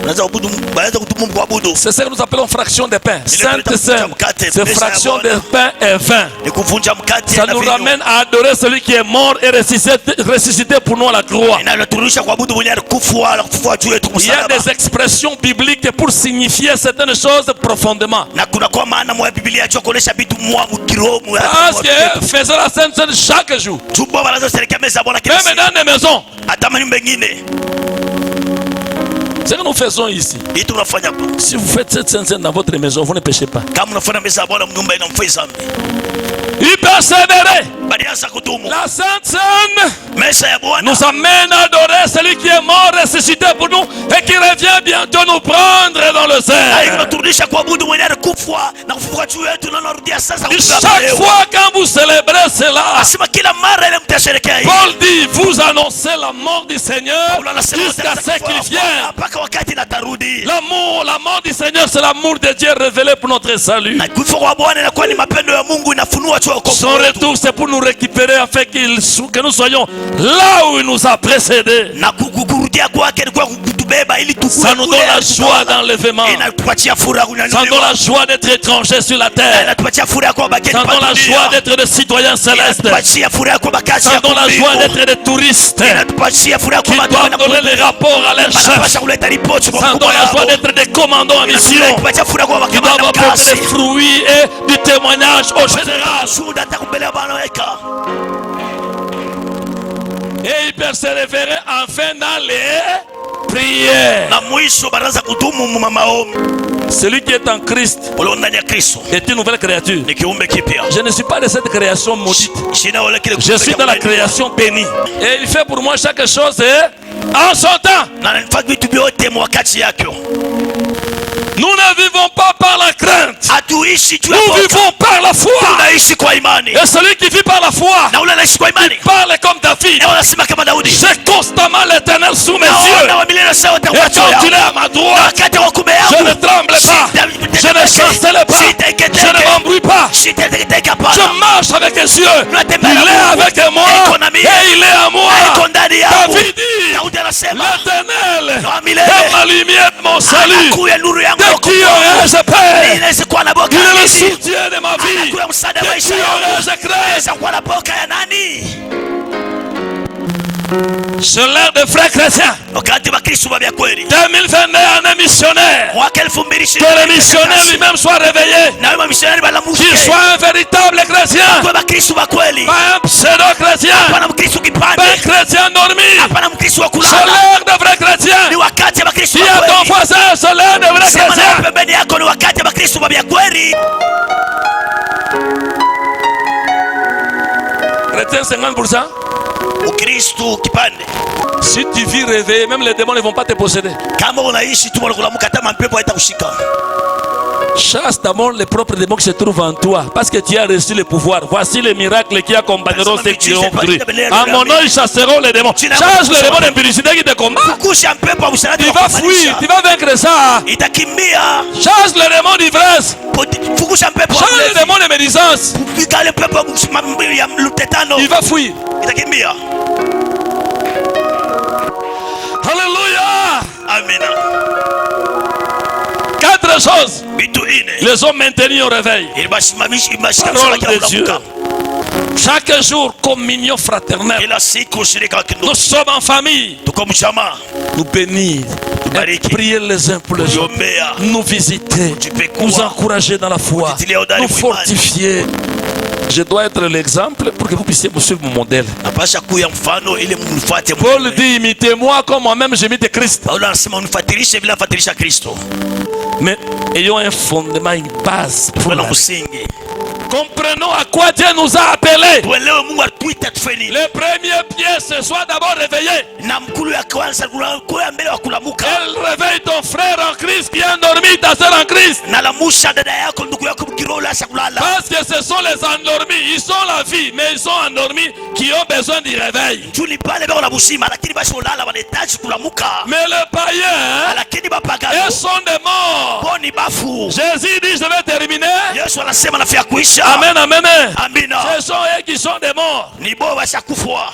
unaweza kuabudu. C'est ce que nous appelons fraction de pain. Sainte Seine, c'est fraction de pain et vin. Ni kuvunja mkate Ça na nous vinyo. ramène à adorer celui qui est mort et ressuscité pour nous à la croix. Inaturuhusu kuabudu mwenye alikufa juu yetu Il y a msalaba. des expressions bibliques pour signifier certaines choses profondément. Na kuna kwa maana mwa Biblia ya kuonesha vitu mwa kiroho mwa. Parce que faisons la Sainte Seine chaque jour. Tumbo baraza serikali meza Bwana kila Même siku. dans les maisons. Hata manyumba mengine. Ce que nous faisons ici. Hii tunafanya kwa. Si vous faites cette Sainte Seine dans votre maison, vous ne péchez pas. Kama unafanya meza Bwana mnyumba inamfai zambi. Il persévérait. Balianza kudumu. La Sainte Seine Mesa ya Bwana nous amène à adorer celui qui est mort, ressuscité pour nous et qui revient bientôt nous prendre dans le ciel. inaturudisha kuabudu mwenye alikufa na kufufuka juu yetu na narudia sasa Chaque fois quand vous célébrez cela, asema kila mara ile mtasherekea hii. Paul dit, vous annoncez la mort du Seigneur jusqu'à ce qu'il vienne. Mpaka wakati natarudi. L'amour, la mort du Seigneur, c'est l'amour de Dieu révélé pour notre salut. Na kufa kwa Bwana inakuwa ni mapendo ya Mungu inafunua juu ya wokovu. Son retour, c'est pour nous récupérer afin que nous soyons là où il nous a précédés. Na kurudia kwake ni kwa kutubeba ili tukue. Ça nous donne la joie d'enlèvement. Inatupatia furaha Ça nous donne la joie d'être étrangers sur la terre. inatupatia furaha kwa bageni. Ça nous donne la joie d'être des citoyens célestes. Inatupatia furaha kwa bakazi Ça ya nous donne la joie kumbingu. d'être des touristes Inatupatia furaha qui kwa doivent donner les rapports à leur chef. wanapasha kuleta ripoti kwa Ça nous donne mkubwa la joie yao. d'être des commandants en mission Inatupatia furaha kwa qui doivent wakamanda apporter kazi. des fruits et du témoignage au général. Shuhuda hata mbele ya Bwana weka. Et il persévérait enfin dans les prières. Na mwisho baraza kudumu mu maombi. Celui qui est en Christ Ule ndani ya Kristo est une nouvelle créature. ni kiumbe kipya. Je ne suis pas de cette création maudite. Shina wala kile Je suis dans la création bénie. Et il fait pour moi chaque chose en son temps. na nifanye vitu vyote wakati yake. Nous ne vivons pas par la crainte. Hatuishi tu Nous vivons par la foi. tunaishi kwa imani. Et celui qui vit par la foi Na ule anaishi kwa imani. parle comme David. Na unasema kama Daudi. J'ai constamment l'Éternel sous mes Naona yeux. wa milele sawa Et takuwa quand il est à ma droite, wakati wa kume je yangu. ne tremble pas. Je ne chancelle pas. Je ne m'embrouille pas. Shiteteketeka Je pana. marche avec Dieu. Il est avec moi. Et il est à moi. Iko ndani yangu. David dit, Daudi anasema l'Éternel wa est milele ma lumière de mon salut. anakuya nuru yangu De ya qui wokovu. aurais-je peur? Inaweza kuwa na boka Il est le nini? soutien de ma vie. Anakuya msaada De wa qui maisha yangu. aurais-je craint? Inaweza kuwa na boka ya nani? C'est l'ère des frères chrétiens. Wakati wa Kristo wa vya kweli. 2022 année missionnaire. Mwaka 2020. Que le missionnaire lui-même soit réveillé. Na wewe missionari balamushe. Qu'il soit un véritable chrétien. Kwa Bakristo wa kweli. Pas un pseudo-chrétien. Hapana Mkristo Pas kipande. un chrétien endormi. Hapana Mkristo wa C'est kulala. l'heure des vrais chrétiens. Ni wakati wa Bakristo Dis wa à ton kweli. voisin, c'est l'heure des vrais Sema na chrétiens. pembeni yako ni wakati wa Bakristo wa vya kweli. Chrétien 50%. Ukristo kipande. Si tu vis réveillé, même les démons ne vont pas te posséder. Kama unaishi tu mwana kulamuka hata mapepo haitakushika. Chasse d'abord les propres démons qui se trouvent en toi. Parce que tu as reçu le pouvoir. Voici les miracles qui accompagneront ceux qui ont cru. À mon nom, ils chasseront les démons. Chasse les démons d'impudicité qui te combattent. Fukusha mpepo wa usharati. Tu vas fuir. Tu vas vaincre ça. Itakimbia. Chasse les démons d'ivresse. Fukusha mpepo wa Chasse les ulevi. démons de médisance. Fika mpepo ya lutetano. Il va fuir. Itakimbia. Alléluia. Amina. 4 choses Vitu ine. les ont maintenus au réveil. Parole de Dieu. Chaque jour, communion fraternelle. Kila siku shirika la kindugu. Nous sommes en famille. Tuko mjamaa. Nous bénir, Tubariki. prier les uns pour les autres, Tuombea. nous visiter, nous encourager dans la foi, nous fortifier. Je dois être l'exemple pour que vous puissiez me suivre mon modèle. Napasha kuya mfano ili mnifuate. Paul dit, imitez-moi comme moi-même j'imite Christ. Paulo anasema unifuatilishe vile nafuatilisha Kristo. Mais ayons un fondement, une base pour Tuwe na la vie. msingi. Comprenons à quoi Dieu nous a appelés. tuelewe Mungu atuita tufanye nini. Le premier pied, ce soit d'abord réveillé. Na mkulu ya kwanza kwa mbele wa kulamuka. Elle réveille ton frère en Christ qui est endormi, ta soeur en Christ. Na lamusha dada yako ndugu yako mkirola asha kulala. Parce que ce sont les endormis, ils ont la vie, mais ils sont endormis qui ont besoin du réveil. Juli pale bako na busima lakini basi ulala wanahitaji kulamuka. Mais les païens, Lakini bapagano ils sont des morts. boni bafu. Jésus dit, je vais terminer. Yesu anasema nafia kuisha. Amen, amen. Amina. Ce sont eux qui sont des morts. Ni bo bashakufa.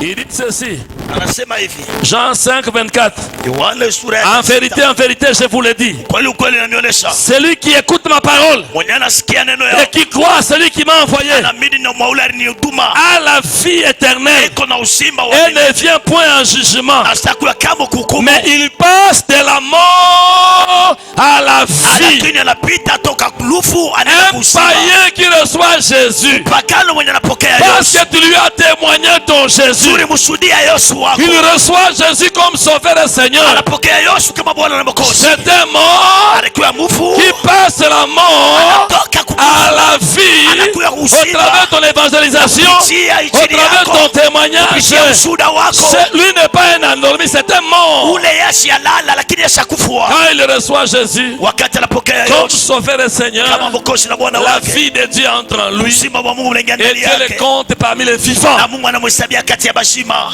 Il dit ceci, Anasema hivi. Jean 5, 24. Yohana sura ya En vérité, je vous le dis. kweli kweli nanionyesha. Celui qui écoute ma parole Mwenye anasikia neno et ya qui croit à celui qui m'a envoyé anamidi na maula ni huduma. a la vie éternelle Iko na uzima wa et ne vient point en jugement. astakula kama kuhukumu. Mais il passe de la mort à la vie. Lakini anapita toka lufu anaenda Un uzima. païen qui reçoit Jésus Pakano mwenye anapokea parce Yesu. que tu lui as témoigné ton Jésus. Tulimshuhudia Yesu wako. Il reçoit Jésus comme sauveur et Seigneur. Anapokea Yesu kama Bwana na Mwokozi. C'est un mort Anakuwa mufu. qui passe la mort Anatoka à la vie au travers de ton évangélisation, au travers de ton témoignage. kupitia ushuhuda wako. Lui n'est pas un endormi, c'est un mort. Ule Yesu alala lakini yashakufua. Quand il reçoit Jésus Wakati anapokea comme Yesu sauveur et kama Seigneur, Mwokozi na Bwana la wake. vie de Dieu entre en lui Uzima wa Mungu unaingia et ndani Dieu le yake. compte parmi les vivants. Na Mungu anamhesabia kati ya bashima.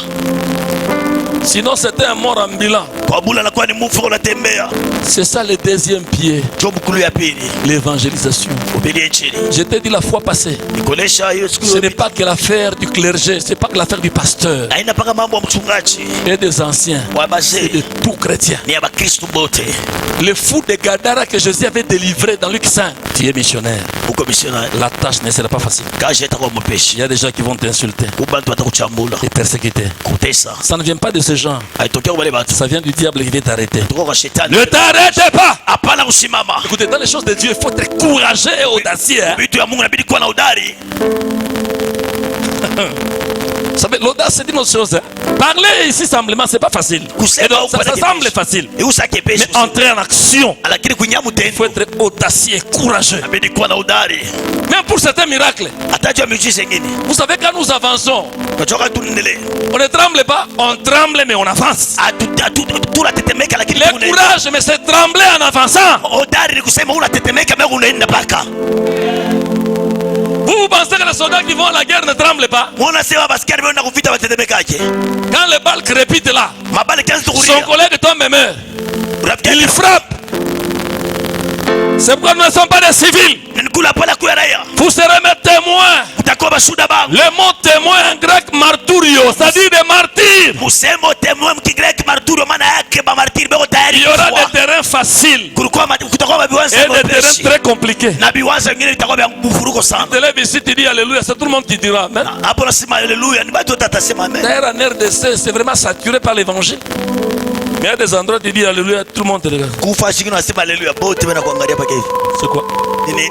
Sinon c'était un mort ambulant. Kwa bula anakuwa ni mufu unatembea. C'est ça le deuxième pied, Ndio mkulu ya pili. l'évangélisation. Ubili injili. Je t'ai dit la fois passée, Nikuonesha hiyo siku. ce n'est pas que l'affaire du clergé, ce n'est pas que l'affaire du pasteur Haina paka mambo ya mchungaji et des anciens, wa c'est bazee. de tout chrétien. Ni ya Bakristo bote. Le fou de Gadara que Jésus avait délivré dans Luc 5, tu es missionnaire. Uko missionnaire. La tâche ne sera pas facile. Kazi itakuwa Il mpeshi. y a des gens qui vont t'insulter Ubantu watakuchambula. et persécuter. Kutesa. Ça ne vient pas de ces gens, Haitokea wale watu. ça vient du diable qui vient t'arrêter. Tuko kwa shetani. Ne t'arrêtez pas. Hapana kusimama. Écoutez, dans les choses de Dieu, il faut être courageux et audacieux. Hein? Vitu ya Mungu inabidi kuwa na udari. Vous savez, l'audace, c'est une autre chose. Hein? Parler ici simplement, c'est pas facile. Et donc, ça semble facile. Iusa kepesi. Mais entrer en action, Lakini kunyamu il faut tendo. être audacieux, courageux. Inabidi kuwa na udari. Même pour certains miracles, Atajua miujiza ingine. vous savez, quand nous avançons, Tunachoka tunendelee. on ne tremble pas, on tremble, mais on avance. Tunatetemeka lakini Le tunaenda. courage, mais c'est trembler en avançant. Udari ni kusema unatetemeka mais unaenda paka. Vous pensez que les soldats qui vont à la guerre ne tremblent pas? Muona sema basikari wanaenda kuvita watetemekaje? Quand les balles crépitent là, Mabale kianza son kulia. collègue tombe et meurt. Rafiki Il yake frappe. C'est pourquoi nous ne sommes pas des civils. nikula pala kwa raia. Vous serez mes témoins. Utakuwa bashuda bangu. Le mot témoin en grec marturio, c'est-à-dire des martyrs. Musemo temwe mkigreki marturio maana yake ba martiri beko tayari. Il y aura kufa. des terrains faciles Kutakuwa mabiwanza et des terrains très compliqués. na biwanza vingine vitakuwa vya mvuruko sana. Tu lèves ici, tu dis Alléluia, c'est tout le monde qui dira Amen. Hapo nasema haleluya, ni watu watasema amen. D'ailleurs, en RDC, c'est vraiment saturé par l'évangile. Mais il y a des endroits où tu dis Alléluia, tout le monde te regarde. Kufa shikini nasema haleluya, bote bana kuangalia pake hivi. C'est quoi? Nini?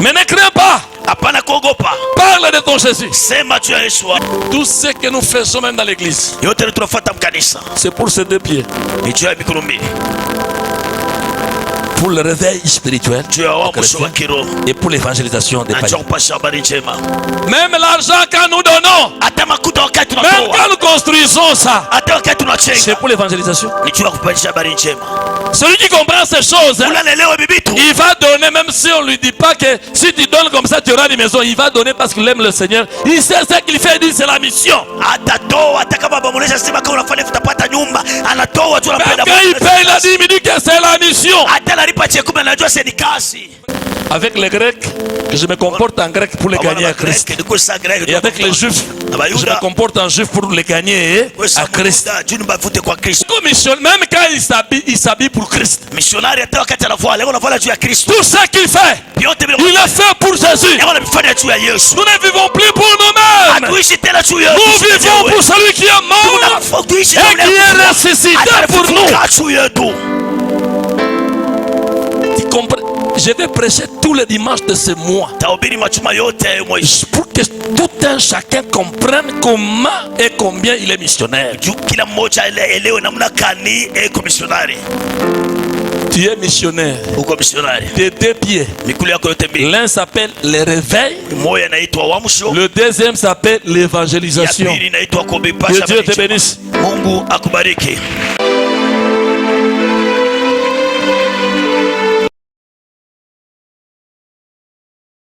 Mais ne crains pas. Hapana kuogopa. Parle de ton Jésus. Sema tu ya Yesu. Tout ce que nous faisons même dans l'église, Yote tunafuata mkanisa. c'est pour ces deux pieds. Ni juu ya mikono mbili. Pour le réveil spirituel Juu ya uamsho wa kiroho. et pour l'évangélisation des Na païens. juu ya kupasha habari njema. Même l'argent quand nous donnons, Hata makuta wakati même tunatoa. quand nous construisons ça, Hata wakati tunachenga. c'est pour l'évangélisation. Ni juu ya kupasha habari njema. Celui qui comprend ces choses, hein, Unalelewa bibitu. il va donner, même si on ne lui dit pas que si tu donnes comme ça, tu auras une maison. Il va donner parce qu'il aime le Seigneur. Il sait ce qu'il fait, il dit c'est la mission. Atatoa hata kama bamuonesha sema kama unafanya utapata nyumba. Anatoa tu Même anapenda. quand il paye la dîme, il dit que c'est la mission. Hata analipa chekumi anajua sasa ni kazi. Avec les Grecs, je me comporte en grec pour les gagner à Christ. Et avec les Juifs, je me comporte en juif pour les gagner à Christ. Même quand il s'habille pour Christ. Missionnaire hata wakati anavua leo anavala juu ya Kristo. Tout ce qu'il fait, Yote bila il le fait pour Jésus. leo anafanya juu ya Yesu. Nous ne vivons plus pour nous-mêmes. Hatuishi tena juu ya Nous vivons pour celui qui est mort et qui est ressuscité pour nous. juu yetu. Tu comprends? Je vais prêcher tous les dimanches de ce mois Tahubiri machuma yote ya mwezi. pour que tout un chacun comprenne comment et combien il est missionnaire. Juu kila mmoja elewe namna kani eko missionnaire. Tu es missionnaire. uko misionari. Tes deux pieds. Miguu yako yote mbili. L'un s'appelle le réveil. Moja inaitwa uamsho. Le deuxième s'appelle l'évangélisation. Ya pili inaitwa Que kubipasha. Dieu te bénisse. Mungu akubariki.